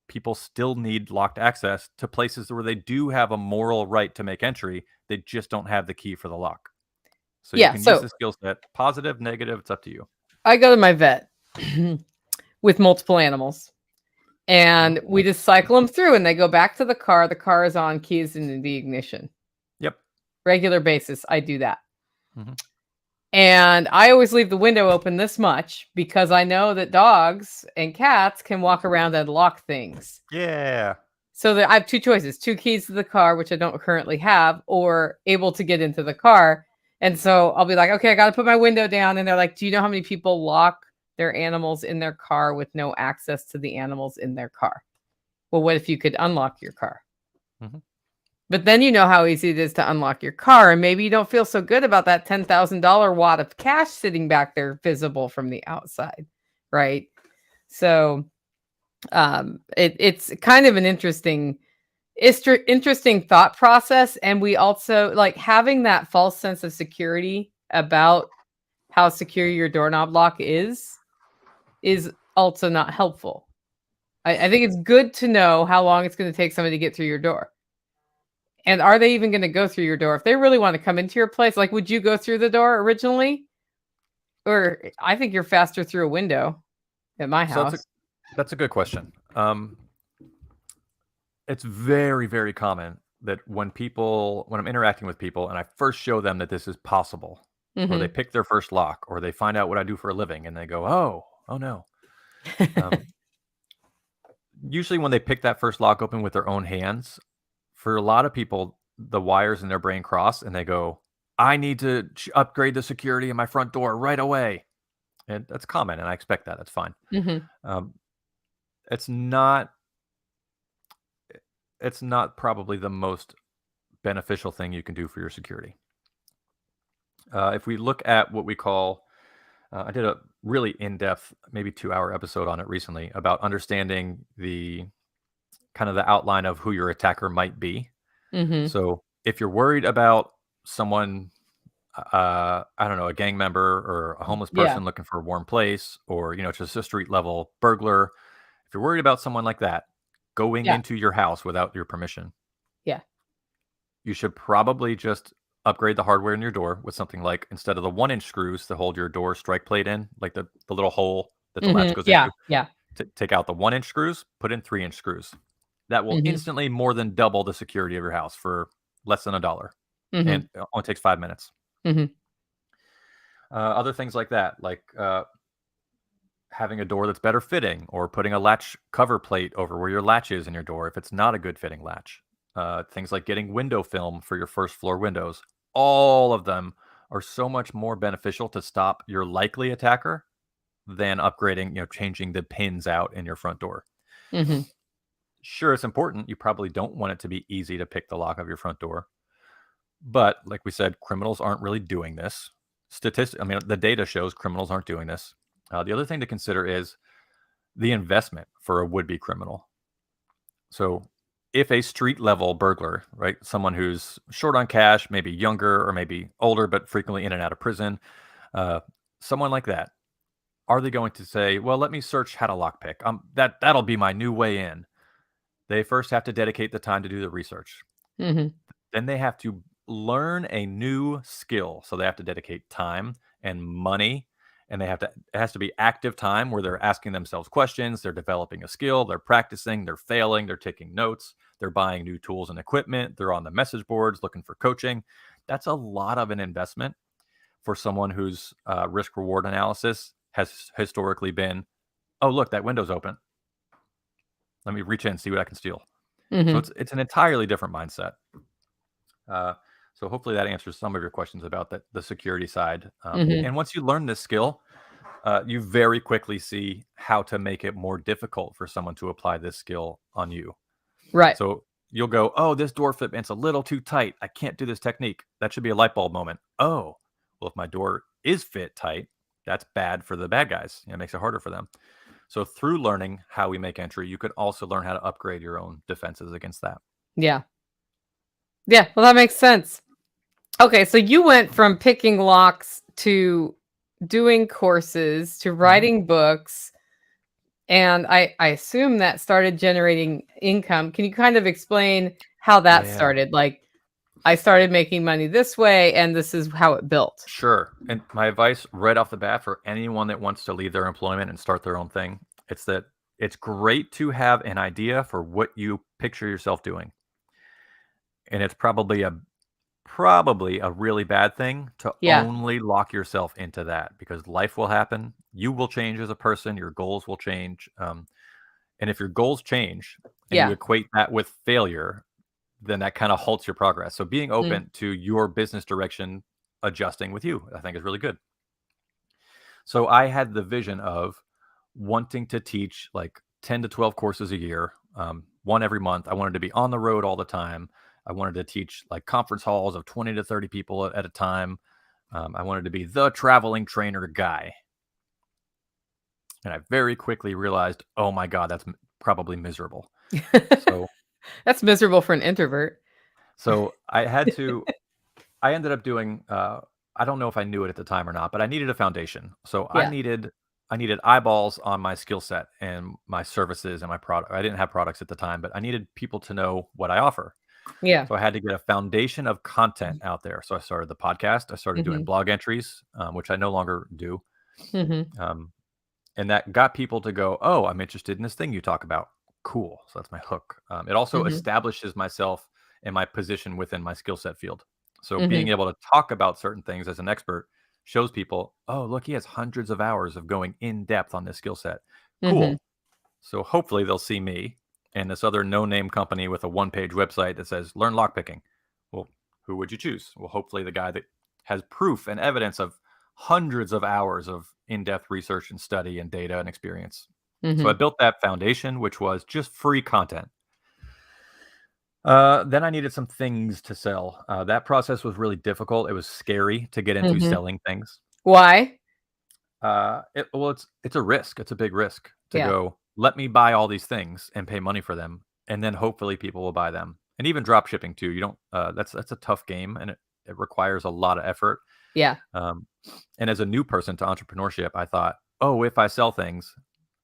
people still need locked access to places where they do have a moral right to make entry. They just don't have the key for the lock. So you Yeah. can use So the skill set, positive, negative, it's up to you. I go to my vet with multiple animals. And Mhm. we just cycle them through and they go back to the car. The car is on, keys in the ignition. Yep. Regular basis, I do that. Mhm. And I always leave the window open this much because I know that dogs and cats can walk around and lock things. Yeah. So I have two choices, 2 keys to the car, which I don't currently have, or able to get into the car. And so I'll be like, okay, I got to put my window down. And they're like, do you know how many people lock their animals in their car with no access to the animals in their car? Well, what if you could unlock your car? Mhm. But then you know how easy it is to unlock your car. And maybe you don't feel so good about that $10,000 wad of cash sitting back there visible from the outside. Right. So it's kind of an interesting thought process. And we also like having that false sense of security about how secure your doorknob lock is also not helpful. I think it's good to know how long it's going to take somebody to get through your door. And are they even going to go through your door? If they really want to come into your place, like, would you go through the door originally? Or I think you're faster through a window at my So house. that's a good question. It's very, very common that when I'm interacting with people and I first show them that this is possible, or they Mm-hmm. pick their first lock, or they find out what I do for a living, and they go, oh no. Usually when they pick that first lock open with their own hands, for a lot of people, the wires in their brain cross and they go, I need to upgrade the security in my front door right away. And that's common, and I expect that. That's fine. Mm-hmm. Um, it's not it's not probably the most beneficial thing you can do for your security. If we look at what we call, I did a really in-depth, maybe 2-hour episode on it recently about understanding the kind of the outline of who your attacker might be. Mm-hmm. So if you're worried about someone, I don't know, a gang member or a homeless Yeah. person looking for a warm place, or just a street level burglar, if you're worried about someone like that going Yeah. into your house without your permission, Yeah. you should probably just upgrade the hardware in your door with something like, instead of the 1-inch screws to hold your door strike plate in, like the little hole that the latch Mm-hmm. goes Yeah. into, Yeah. take out the 1-inch screws, put in 3-inch screws. That will Mm-hmm. instantly more than double the security of your house for less than $1, Mm-hmm. and it only takes 5 minutes. Mm-hmm. Other things like that, like having a door that's better fitting, or putting a latch cover plate over where your latch is in your door if it's not a good fitting latch. Things like getting window film for your first floor windows. All of them are so much more beneficial to stop your likely attacker than upgrading, changing the pins out in your front door. Mm-hmm. Sure, it's important. You probably don't want it to be easy to pick the lock of your front door. But like we said, criminals aren't really doing this. The data shows criminals aren't doing this. The other thing to consider is the investment for a would-be criminal. So if a street level burglar, right, someone who's short on cash, maybe younger or maybe older, but frequently in and out of prison, uh, someone like that, are they going to say, well, let me search how to lockpick? That'll be my new way in. They first have to dedicate the time to do the research. Mm-hmm. Then they have to learn a new skill. So they have to dedicate time and money, and it has to be active time where they're asking themselves questions, they're developing a skill, they're practicing, they're failing, they're taking notes, they're buying new tools and equipment, they're on the message boards looking for coaching. That's a lot of an investment for someone whose risk reward analysis has historically been, oh, look, that window's open. Let me reach in and see what I can steal. So Mm-hmm. it's an entirely different mindset. So hopefully that answers some of your questions about the security side. Mm-hmm. And once you learn this skill, you very quickly see how to make it more difficult for someone to apply this skill on you. Right. So you'll go, oh, this door fitment's a little too tight. I can't do this technique. That should be a light bulb moment. Oh, well, if my door is fit tight, that's bad for the bad guys. It makes it harder for them. So through learning how we make entry, you could also learn how to upgrade your own defenses against that. Yeah. Yeah. Well, that makes sense. Okay. So you went from picking locks to doing courses to writing books And I assume that started generating income. Can you kind of explain how that Yeah, started? Like, I started making money this way, and this is how it built. sure. And my advice right off the bat for anyone that wants to leave their employment and start their own thing, it's that it's great to have an idea for what you picture yourself doing. And it's probably a really bad thing to Yeah. only lock yourself into that, because life will happen. You will change as a person. Your goals will change. And if your goals change and you Yeah. equate that with failure, then that kind of halts your progress. So being Mm. open to your business direction adjusting with you, I think is really good. So I had the vision of wanting to teach like 10 to 12 courses a year, one every month. I wanted to be on the road all the time. I wanted to teach like conference halls of 20 to 30 people at a time. I wanted to be the traveling trainer guy. And I very quickly realized, oh my God, that's probably miserable. So, That's miserable for an introvert. so I ended up doing, I don't know if I knew it at the time or not, but I needed a foundation. So Yeah. I needed eyeballs on my skill set and my services and my product. I didn't have products at the time, but I needed people to know what I offer. Yeah. So I had to get a foundation of content out there. So I started the podcast. I started doing Mhm. blog entries, which I no longer do. Mhm. Um, and that got people to go, "Oh, I'm interested in this thing you talk about. Cool." So that's my hook. It also Mhm. establishes myself and my position within my skill set field. So being Mhm. able to talk about certain things as an expert shows people, "Oh, look, he has hundreds of hours of going in depth on this skill set. Mhm. Cool." So hopefully they'll see me and this other no-name company with a one-page website that says learn lockpicking. Well, who would you choose? Well, hopefully the guy that has proof and evidence of hundreds of hours of in-depth research and study and data and experience. So I Mhm. built that foundation, which was just free content. Then I needed some things to sell. That process was really difficult. It was scary to get into Mhm. selling things. Why? It's a risk. It's a big risk to Yeah. go, let me buy all these things and pay money for them, and then hopefully people will buy them. And even drop shipping too. You don't. That's a tough game, and it requires a lot of effort. Yeah. Um, and as a new person to entrepreneurship, I thought, oh, if I sell things,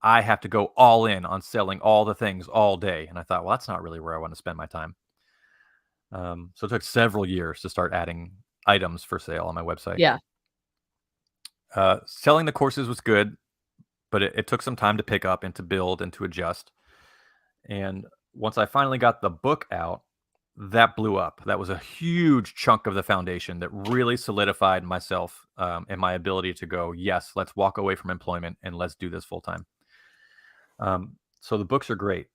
I have to go all in on selling all the things all day. And I thought, well, that's not really where I want to spend my time. So it took several years to start adding items for sale on my website. Yeah. Selling the courses was good, but it took some time to pick up and to build and to adjust. And once I finally got the book out, that blew up. That was a huge chunk of the foundation that really solidified myself and my ability to go, yes, let's walk away from employment and let's do this full time. So the books are great.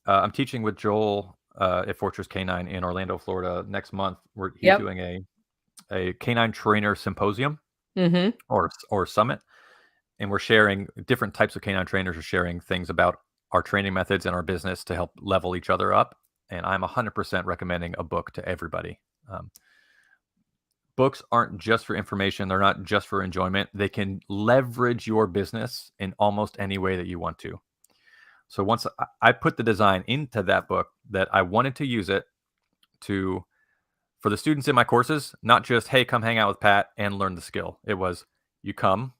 I'm teaching with Joel at Fortress Canine in Orlando, Florida next month, where he's Yep. doing a canine trainer symposium Mhm. or summit. And we're sharing different types of canine trainers are sharing things about our training methods and our business to help level each other up. And I'm 100% recommending a book to everybody. Um, Books aren't just for information. They're not just for enjoyment. They can leverage your business in almost any way that you want to. So once I put the design into that book that I wanted to use it to, for the students in my courses, not just, hey, come hang out with Pat and learn the skill. It was, you come,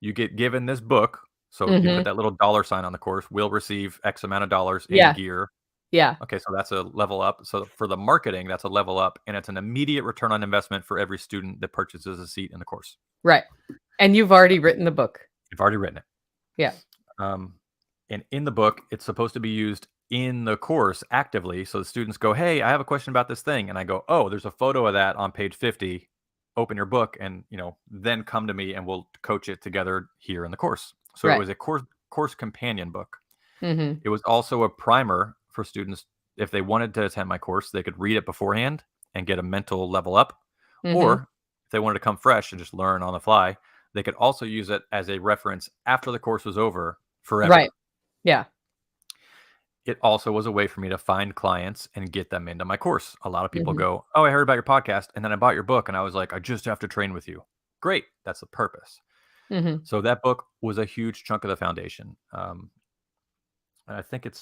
you get given this book. So you put Mhm. that little dollar sign on the course, we'll receive X amount of dollars in Yeah. gear. Yeah. Okay, so that's a level up. So for the marketing, that's a level up, and it's an immediate return on investment for every student that purchases a seat in the course. Right. And you've already written the book. You've already written it. Yeah. Um, and in the book, it's supposed to be used in the course actively. So the students go, hey, I have a question about this thing. And I go, oh, there's a photo of that on page 50. Open your book and, then come to me and we'll coach it together here in the course. So it Right. was a course companion book. Mhm. It was also a primer for students. If they wanted to attend my course, they could read it beforehand and get a mental level up. Mhm. Or if they wanted to come fresh and just learn on the fly, they could also use it as a reference after the course was over Right. forever. Yeah. It also was a way for me to find clients and get them into my course. A lot of people Mhm. go, oh, I heard about your podcast. And then I bought your book. And I was like, I just have to train with you. Great. That's the purpose. Mhm. So that book was a huge chunk of the foundation. And I think it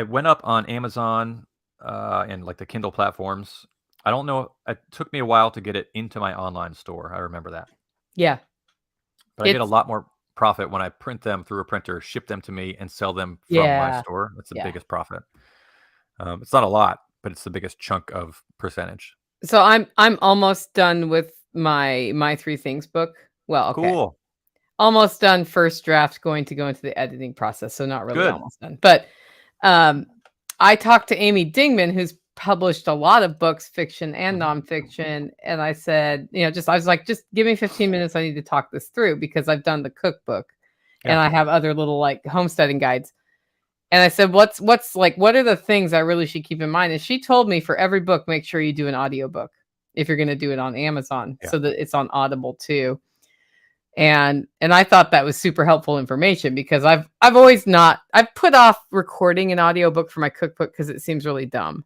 went up on Amazon and like the Kindle platforms. I don't know. It took me a while to get it into my online store. I remember that. Yeah. But I get a It's lot more profit when I print them through a printer, ship them to me, and sell them from my Yeah. store. That's the Yeah. biggest profit. It's not a lot, but it's the biggest chunk of percentage. So I'm almost done with my 3 Things book. Well, okay. Cool. Almost done first draft, going to go into the editing process, so not really Good. almost done. But, um, I talked to Amy Dingman, who's published a lot of books, fiction and Mhm. nonfiction, and I said, I was like, "Just give me 15 minutes, I need to talk this through," because I've done the cookbook, and Yeah. I have other little, like, homesteading guides. And I said, "What's like, what are the things I really should keep in mind?" And she told me for every book, make sure you do an audiobook if you're gonna do it on Amazon, Yeah. so that it's on Audible too. And I thought that was super helpful information because I've put off recording an audiobook for my cookbook because it seems really dumb.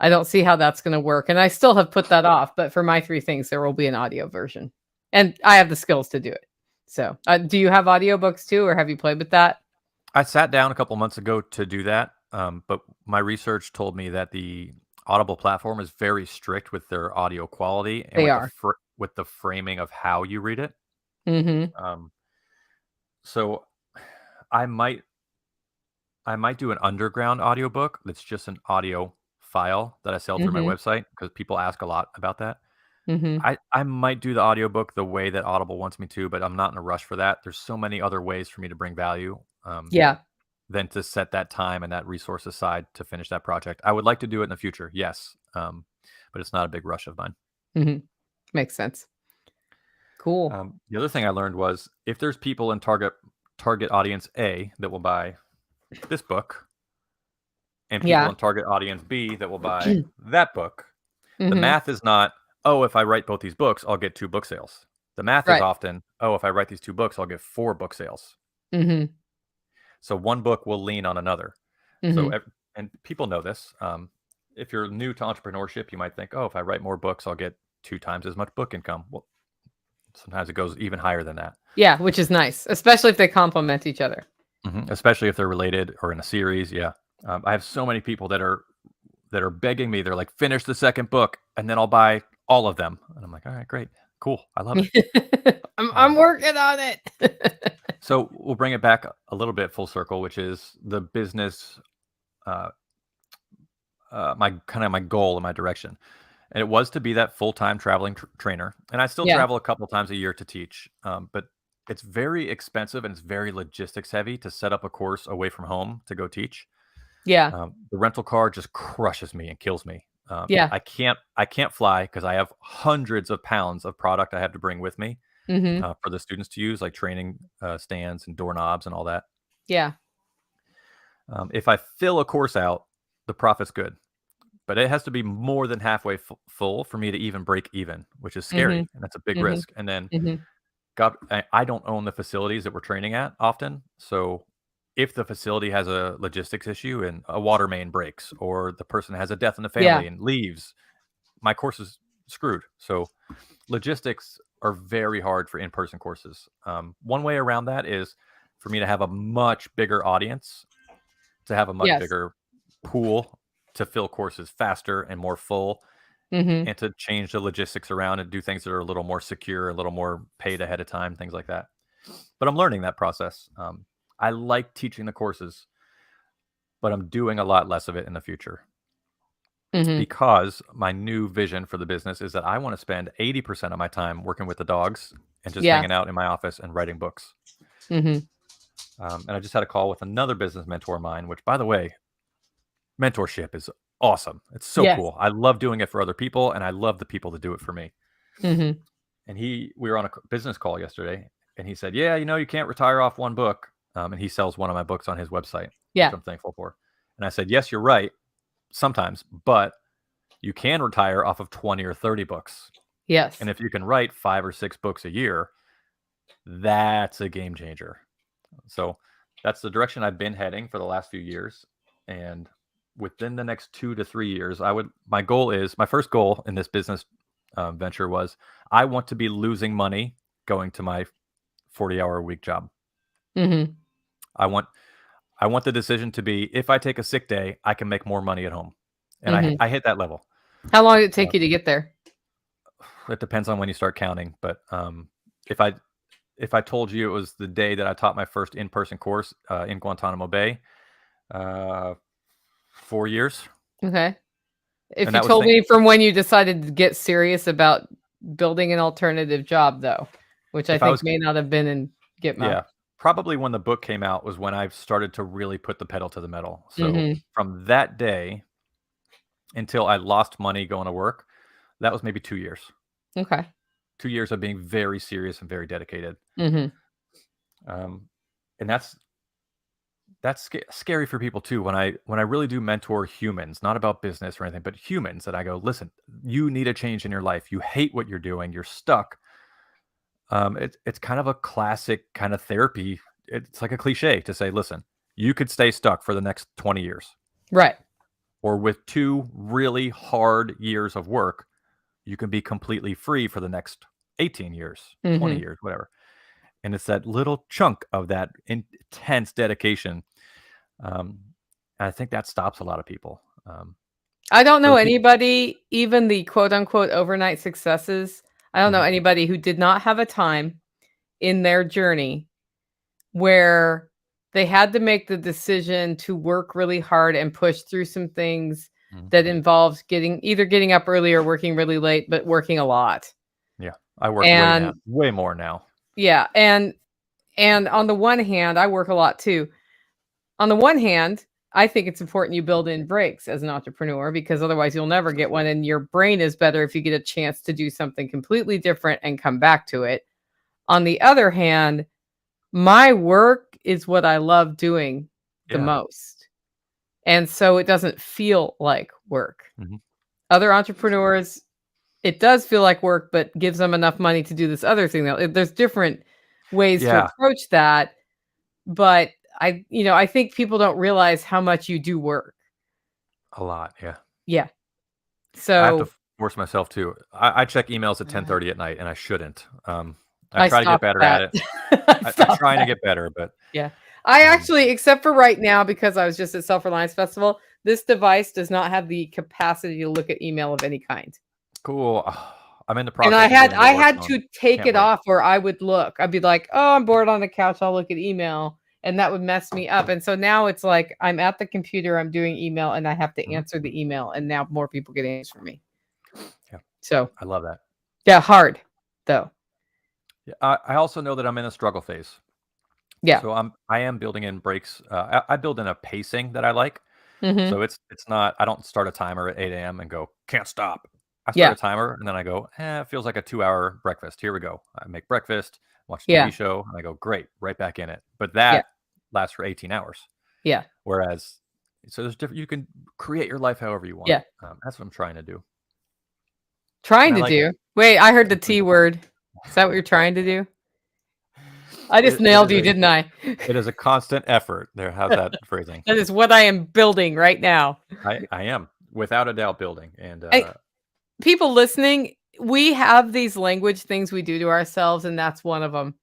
I don't see how that's gonna work, and I still have put that off, but for my 3 Things, there will be an audio version, and I have the skills to do it. So, do you have audiobooks too, or have you played with that? I sat down a couple months ago to do that, but my research told me that the Audible platform is very strict with their audio quality and They with are. with the framing of how you read it. Mhm. Um, so I might I might do an underground audiobook that's just an audio file that I sell through my Mhm. website because people ask a lot about that. Mhm. I might do the audiobook the way that Audible wants me to, but I'm not in a rush for that. There's so many other ways for me to bring value. Yeah. Than to set that time and that resource aside to finish that project. I would like to do it in the future, yes, but it's not a big rush of mine. Mhm. Makes sense. Cool. The other thing I learned was if there's people in target audience A that will buy this book, and people Yeah. in target audience B that will buy that book, the Mhm. math is not, oh, if I write both these books, I'll get 2 book sales. The math is Right. often, oh, if I write these 2 books, I'll get 4 book sales. Mhm. So one book will lean on another. So, Mhm. and people know this. If you're new to entrepreneurship, you might think, oh, if I write more books, I'll get 2 times as much book income. Well, sometimes it goes even higher than that. Yeah, which is nice, especially if they complement each other. Especially if they're related or in a series. Yeah, I have so many people that are begging me. They're like, finish the second book, and then I'll buy all of them. And I'm like, all right, great, cool, I love it. I'm working on it. So we'll bring it back a little bit full circle, which is the business. Uh, my goal and my direction. And it was to be that full-time traveling trainer. And I still Yeah. travel a couple times a year to teach. But it's very expensive and it's very logistics heavy to set up a course away from home to go teach. Yeah. The rental car just crushes me and kills me. Yeah. I can't fly because I have hundreds of pounds of product I have to bring with me Mhm. for the students to use, like training stands and doorknobs and all that. Yeah. If I fill a course out, the profit's good. But it has to be more than halfway full for me to even break even, which is Mhm. scary, and that's a big Mhm. risk. And then, Mhm. God, I don't own the facilities that we're training at often, so if the facility has a logistics issue and a water main breaks, or the person has a death in the Yeah. family and leaves, my course is screwed. So logistics are very hard for in-person courses. One way around that is for me to have a much bigger audience, to have a much Yes. bigger pool to fill courses faster and more full, Mhm. and to change the logistics around and do things that are a little more secure, a little more paid ahead of time, things like that. But I'm learning that process. I like teaching the courses, but I'm doing a lot less of it in the future Mhm. because my new vision for the business is that I want to spend 80% of my time working with the dogs and just Yeah. hanging out in my office and writing books. Mhm. And I just had a call with another business mentor of mine, which, by the way, mentorship is awesome. It's so Yes. cool. I love doing it for other people, and I love the people that do it for me. Mhm. And we were on a business call yesterday, and he said, "Yeah, you can't retire off one book." And he sells one of my books on his website, which Yeah. I'm thankful for. And I said, "Yes, you're right, sometimes, but you can retire off of 20 or 30 books. And Yes. if you can write 5 or 6 books a year, that's a game changer." So that's the direction I've been heading for the last few years. And within the next 2 to 3 years, my first goal in this business venture was I want to be losing money going to my 40-hour-a-week job. Mhm. I want I want the decision to be if I take a sick day, I can make more money at home. And Mhm. I hit that level. How long did it Uh, take you to get there? it depends on when you start counting, but if I if I told you it was the day that I taught my first in-person course in Guantanamo Bay, 4 years. Okay. If And you that was told me from when you decided to get serious about building an alternative job, though, which I if I think was may not have been in Gitmo. yeah, probably when the book came out was when I started to really put the pedal to the metal. So Mhm. from that day until I lost money going to work, that was maybe 2 years. Okay. 2 years of being very serious and very dedicated. Mhm. And that's scary for people too. When I really do mentor humans, not about business or anything, but humans, that I go, listen, you need a change in your life. You hate what you're doing. You're stuck. It's kind of a classic kind of therapy. It's like a cliche to say, listen, you could stay stuck for the next 20 years, Right. or with 2 really hard years of work, you can be completely free for the next 18 years, 20 Mhm. years, whatever. And it's that little chunk of that intense dedication. Um, and I think that stops a lot of people. I don't For know the people, anybody, even the quote unquote overnight successes. I don't know Mhm. anybody who did not have a time in their journey where they had to make the decision to work really hard and push through some things Mhm. that involved getting up early or working really late, but working a lot. Yeah, I work And way more now. yeah, and on the one hand, I work a lot too. On the one hand, I think it's important you build in breaks as an entrepreneur because otherwise you'll never get one. And your brain is better if you get a chance to do something completely different and come back to it. On the other hand, my work is what I love doing the Yeah. most. And so it doesn't feel like work. Mhm. Other entrepreneurs, it does feel like work, but gives them enough money to do this other thing. There's different ways to Yeah, approach that. But I think people don't realize how much you do work. a lot. Yeah. Yeah. I have to So force myself to. I check emails at 10:30 at night, and I shouldn't. I I try to get stopped better at that. it. I I'm stopped trying to that. get better, but Yeah. I um, actually, except for right now, because I was just at Self Reliance Festival, this device does not have the capacity to look at email of any kind. cool. I'm in the And process of getting the I work had done. to take Can't it wait. off where I would look. I'd be like, oh, I'm bored on the couch. I'll look at email. And that would mess me up. And so now it's like I'm at the computer, I'm doing email, and I have to Mhm. answer the email. And now more people get answers from me. Yeah, So I love that. yeah, hard though. Yeah, I also know that I'm in a struggle phase. Yeah. So I am building in breaks. I build in a pacing that I like. Mhm. So it's not. I don't start a timer at 8 a.m. and go can't stop. I start Yeah. a timer and then I go. It feels like a 2-hour breakfast. Here we go. I make breakfast, watch a TV Yeah. show, and I go great, right back in it. But Yeah. that lasts for 18 hours. Yeah. Whereas, so there's different. You can create your life however you want. Yeah. That's what I'm trying to do, Trying and I to like it. do. Wait, I heard the I'm trying T to- word. Is that what you're trying to do? I just It nailed is you, a didn't I? it is a constant effort. There, how's that phrasing? That is what I am building right now. I am without a doubt building, and And people listening, we have these language things we do to ourselves, and that's one of them.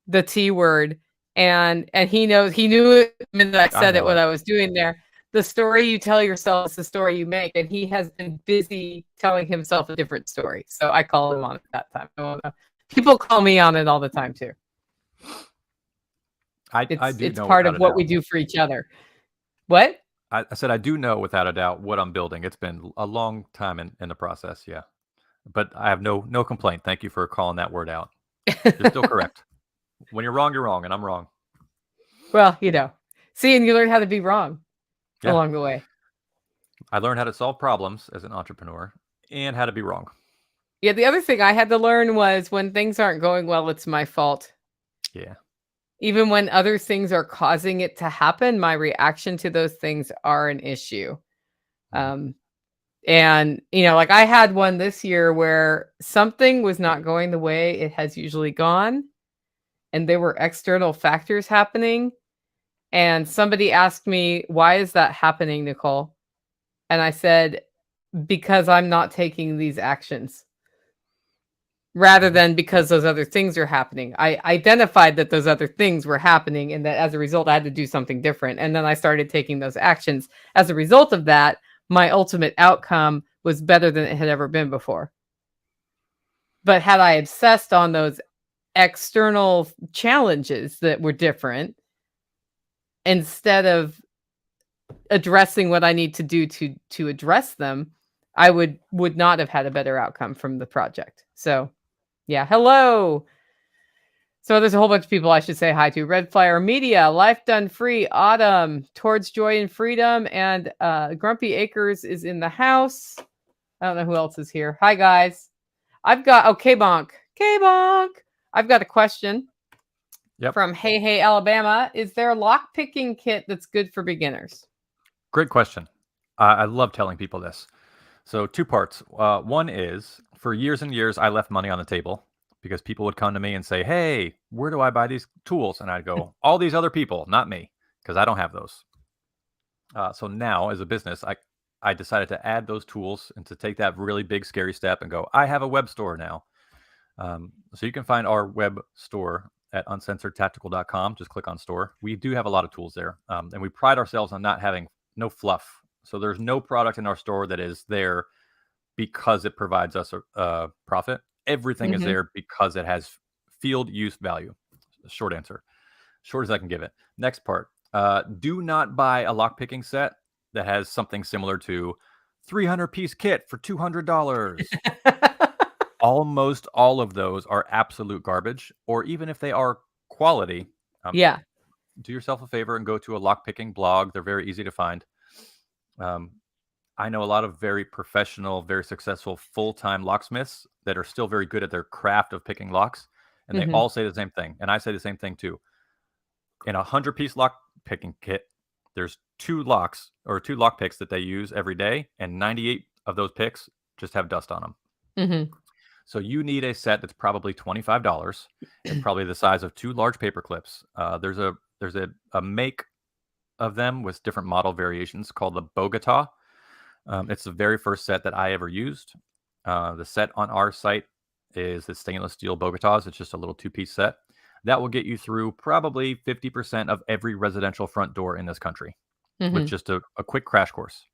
The T word. And he knew it the minute I I said it, know what it. I was doing there. The story you tell yourself is the story you make, and he has been busy telling himself a different story. So I call him on it that time. People call me on it all the time too. I do It's know part without of a what we doubt. do for each other. What? I said I do know without a doubt what I'm building. It's been a long time in the process, yeah. But I have no complaint. Thank you for calling that word out. You're still correct. When you're wrong, and I'm wrong. Well, see, and you learn how to be wrong Yeah. along the way. I learned how to solve problems as an entrepreneur and how to be wrong. Yeah, the other thing I had to learn was when things aren't going well, it's my fault. Yeah. Even when other things are causing it to happen, my reaction to those things are an issue. Mhm. And like I had one this year where something was not going the way it has usually gone, and there were external factors happening. And somebody asked me, "Why is that happening, Nicole?" And I said, "Because I'm not taking these actions." Rather Mhm. than because those other things are happening. I identified that those other things were happening and that as a result, I had to do something different. And then I started taking those actions. As a result of that, my ultimate outcome was better than it had ever been before. But had I obsessed on those external challenges that were different instead of addressing what I need to do to address them, I would not have had a better outcome from the project. So, yeah, hello. So there's a whole bunch of people I should say hi to. Red Flyer Media, Life Done Free, Autumn, Towards Joy and Freedom, and Grumpy Acres is in the house. I don't know who else is here. Hi, guys. I've got, K-Bonk. K-Bonk. I've got a question from Hey, Alabama. Is there a lock picking kit that's good for beginners? Great question. I love telling people this. So 2 parts. One is, for years and years, I left money on the table because people would come to me and say, hey, where do I buy these tools? And I'd go, all these other people, not me, because I don't have those. So now, as a business, I decided to add those tools and to take that really big, scary step and go, I have a web store now. So you can find our web store at uncensoredtactical.com. Just click on store. We do have a lot of tools there. And we pride ourselves on not having no fluff. So there's no product in our store that is there because it provides us a profit. Everything is there because it has field use value. Short answer. Short as I can give it. Next part. Do not buy a lockpicking set that has something similar to 300-piece kit for $200. Almost all of those are absolute garbage, or even if they are quality, do yourself a favor and go to a lockpicking blog. They're very easy to find. I know a lot of very professional, very successful full-time locksmiths that are still very good at their craft of picking locks, and they all say the same thing, and I say the same thing too. In a 100-piece lock picking kit, there's 2 locks or 2 lock picks that they use every day, and 98 of those picks just have dust on them. So you need a set that's probably $25. It's probably the size of 2 large paper clips. There's a make of them with different model variations called the Bogota. It's the very first set that I ever used. The set on our site is the stainless steel Bogotas. It's just a little 2-piece set. That will get you through probably 50% of every residential front door in this country with just a quick crash course.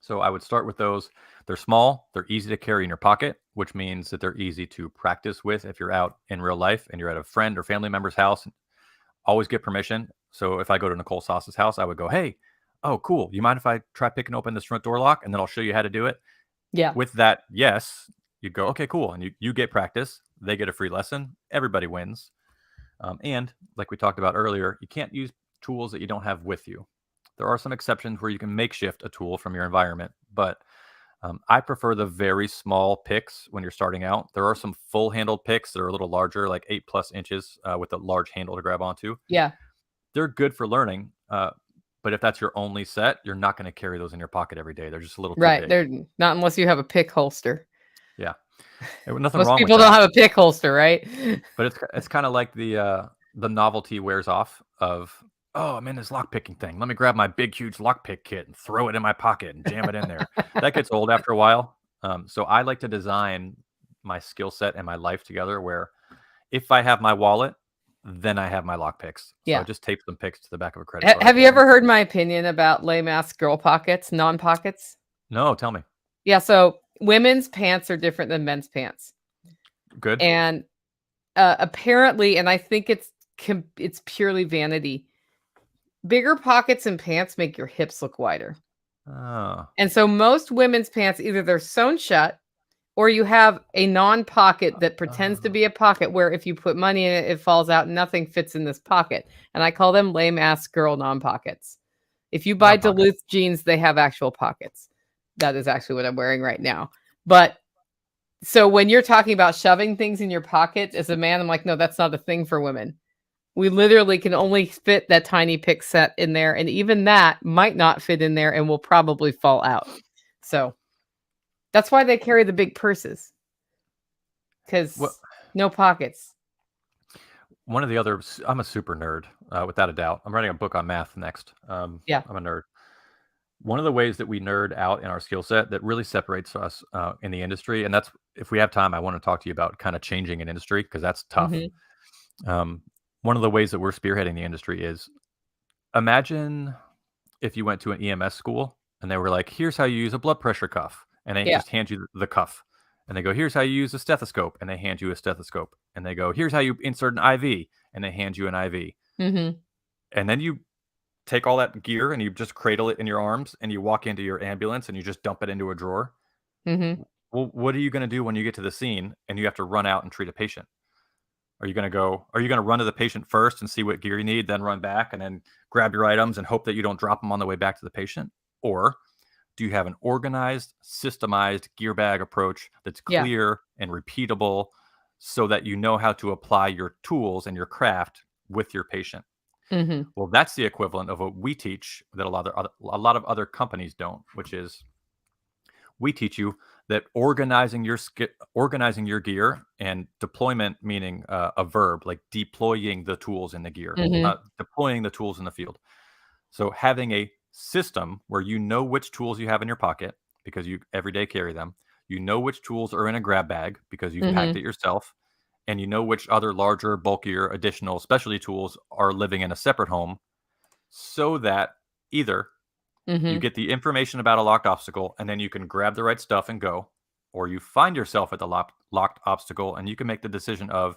So I would start with those. They're small, they're easy to carry in your pocket, which means that they're easy to practice with if you're out in real life and you're at a friend or family member's house. Always get permission. So if I go to Nicole Sauce's house, I would go, hey, oh, cool. You mind if I try picking open this front door lock? And then I'll show you how to do it. Yeah. With that, yes, you'd go, okay, cool. And you get practice. They get a free lesson. Everybody wins. And like we talked about earlier, you can't use tools that you don't have with you. There are some exceptions where you can makeshift a tool from your environment, but I prefer the very small picks when you're starting out. There are some full-handled picks that are a little larger, like 8+ inches with a large handle to grab onto. Yeah. They're good for learning, but if that's your only set, you're not going to carry those in your pocket every day. They're just a little too big. They're not unless you have a pick holster. Yeah. Nothing Most wrong people with that. don't have a pick holster, right? But it's kind of like the novelty wears off of, oh, I'm in this lockpicking thing. Let me grab my big, huge lockpick kit and throw it in my pocket and jam it in there. That gets old after a while. So I like to design my skill set and my life together where if I have my wallet, then I have my lockpicks. So I just tape some picks to the back of a credit card. Have you ever heard my opinion about lame-ass girl pockets, non-pockets? No, tell me. Yeah, so women's pants are different than men's pants. Good. And apparently, and I think it's purely vanity, bigger pockets in pants make your hips look wider. Oh. And so most women's pants, either they're sewn shut or you have a non-pocket that pretends to be a pocket where if you put money in it, it falls out and nothing fits in this pocket. And I call them lame-ass girl non-pockets. If you buy Duluth jeans, they have actual pockets. That is actually what I'm wearing right now. But so when you're talking about shoving things in your pocket as a man, I'm like, no, that's not a thing for women. We literally can only fit that tiny pick set in there. And even that might not fit in there and will probably fall out. So that's why they carry the big purses. Because no pockets. One of the other, I'm a super nerd, without a doubt. I'm writing a book on math next. I'm a nerd. One of the ways that we nerd out in our skill set that really separates us in the industry, and that's, if we have time, I want to talk to you about kind of changing an industry because that's tough. One of the ways that we're spearheading the industry is, imagine if you went to an EMS school and they were like, here's how you use a blood pressure cuff. And they just hand you the cuff. And they go, here's how you use a stethoscope. And they hand you a stethoscope. And they go, here's how you insert an IV. And they hand you an IV. Mm-hmm. And then you take all that gear and you just cradle it in your arms and you walk into your ambulance and you just dump it into a drawer. Mm-hmm. Well, what are you going to do when you get to the scene and you have to run out and treat a patient? Are you going to run to the patient first and see what gear you need, then run back and then grab your items and hope that you don't drop them on the way back to the patient? Or do you have an organized, systemized gear bag approach that's Yeah. clear and repeatable so that you know how to apply your tools and your craft with your patient? Mm-hmm. Well, that's the equivalent of what we teach that a lot of other companies don't, which is we teach you that organizing your gear, and deployment meaning a verb, like deploying the tools in the gear, Mm-hmm. deploying the tools in the field. So having a system where you know which tools you have in your pocket because you every day carry them, you know which tools are in a grab bag because you've packed Mm-hmm. it yourself, and you know which other larger, bulkier, additional specialty tools are living in a separate home, so that either you Mm-hmm. get the information about a locked obstacle and then you can grab the right stuff and go, or you find yourself at the locked obstacle and you can make the decision of,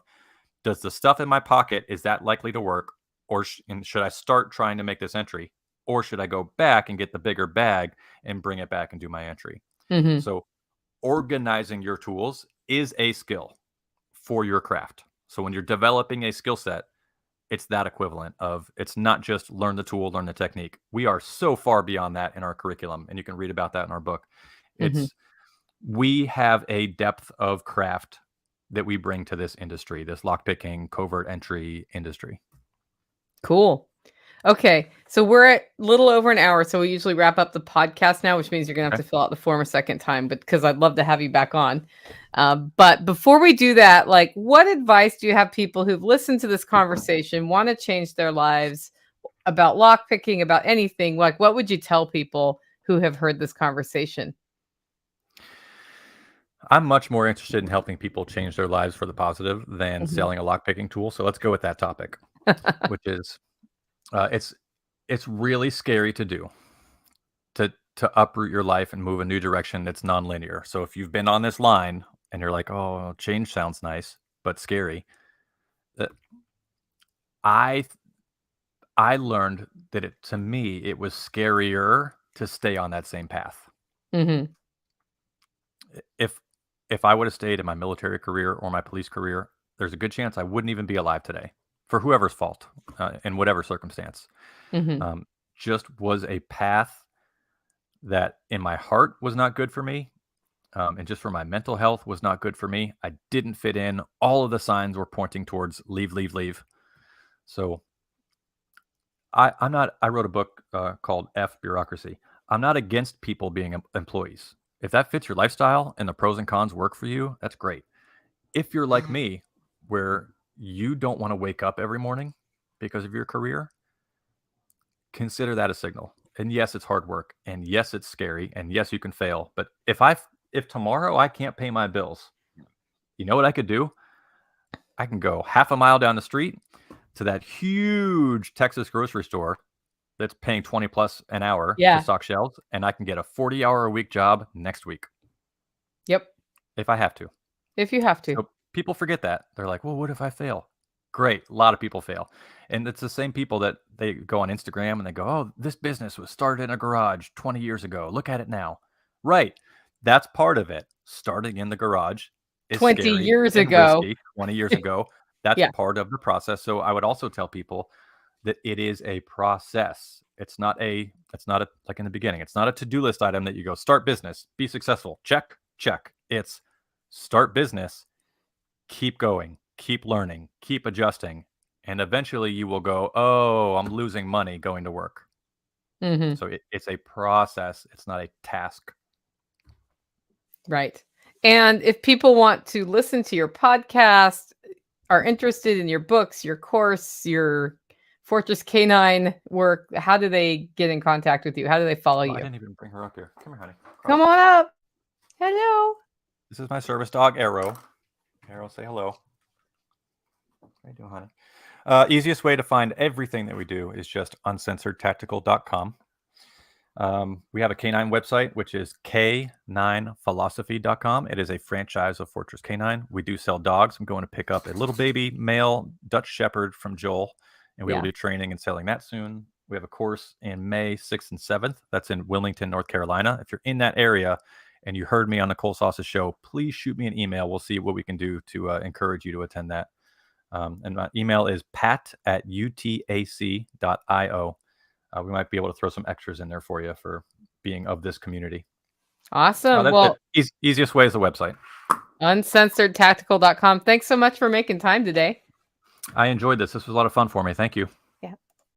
does the stuff in my pocket, is that likely to work? Or and should I start trying to make this entry? Or should I go back and get the bigger bag and bring it back and do my entry? Mm-hmm. So organizing your tools is a skill for your craft. So when you're developing a skill set, it's that equivalent of, it's not just learn the tool, learn the technique. We are so far beyond that in our curriculum, and you can read about that in our book. Mm-hmm. We have a depth of craft that we bring to this industry, this lockpicking, covert entry industry. Cool. Okay, so we're at a little over an hour, so we usually wrap up the podcast now, which means you're gonna have Okay. to fill out the form a second time, but because I'd love to have you back on. But before we do that, like, what advice do you have people who've listened to this conversation, want to change their lives about lockpicking, about anything? Like, what would you tell people who have heard this conversation? I'm much more interested in helping people change their lives for the positive than Mhm. selling a lockpicking tool. So let's go with that topic, which is it's really scary to do, to uproot your life and move a new direction that's nonlinear. So if you've been on this line and you're like, oh, change sounds nice but scary, uh, I I learned that to me it was scarier to stay on that same path. Mhm. If if I would have stayed in my military career or my police career, there's a good chance I wouldn't even be alive today, for whoever's fault, in whatever circumstance. Mhm. Um, just was a path that in my heart was not good for me, and just for my mental health was not good for me. I didn't fit in. All of the signs were pointing towards leave, leave, leave. So I'm not. I wrote a book called F Bureaucracy. I'm not against people being employees. If that fits your lifestyle and the pros and cons work for you, that's great. If you're like me, where you don't want to wake up every morning because of your career, consider that a signal. And yes, it's hard work, and yes, it's scary, and yes, you can fail. But if tomorrow I can't pay my bills, you know what I could do? I can go half a mile down the street to that huge Texas grocery store that's paying 20 plus an hour to Yeah. stock shelves, and I can get a 40-hour-a-week job next week Yep. if I have to. If you have to. So people forget that. They're like, well, what if I fail? Great. A lot of people fail. And it's the same people that they go on Instagram and they go, oh, this business was started in a garage 20 years ago. Look at it now. Right. That's part of it. Starting in the garage is 20 scary years and ago. risky 20 years ago. That's Yeah. part of the process. So I would also tell people that it is a process. It's not a like in the beginning, it's not a to-do list item that you go start business, be successful. Check, check. It's start business, keep going, keep learning, keep adjusting, and eventually you will go, oh, I'm losing money going to work. Mhm. So it's a process, it's not a task. Right. And if people want to listen to your podcast, are interested in your books, your course, your Fortress Canine work, how do they get in contact with you? How do they follow Oh, I you? didn't even bring her up here. Come here, honey. Come Carl. on up. Hello. This is my service dog, Arrow. Arrow, say hello. How you doing, honey? Easiest way to find everything that we do is just uncensoredtactical.com. We have a canine website, which is k9philosophy.com. It is a franchise of Fortress Canine. We do sell dogs. I'm going to pick up a little baby male Dutch Shepherd from Joel, and we will be training and selling that soon. We have a course in May 6th and 7th. That's in Wilmington, North Carolina. If you're in that area and you heard me on the Cole Sausage Show, please shoot me an email. We'll see what we can do to encourage you to attend that. And my email is pat@utac.io. We might be able to throw some extras in there for you for being of this community. Awesome. The easiest way is the website. Uncensoredtactical.com. Thanks so much for making time today. I enjoyed this. This was a lot of fun for me. Thank you.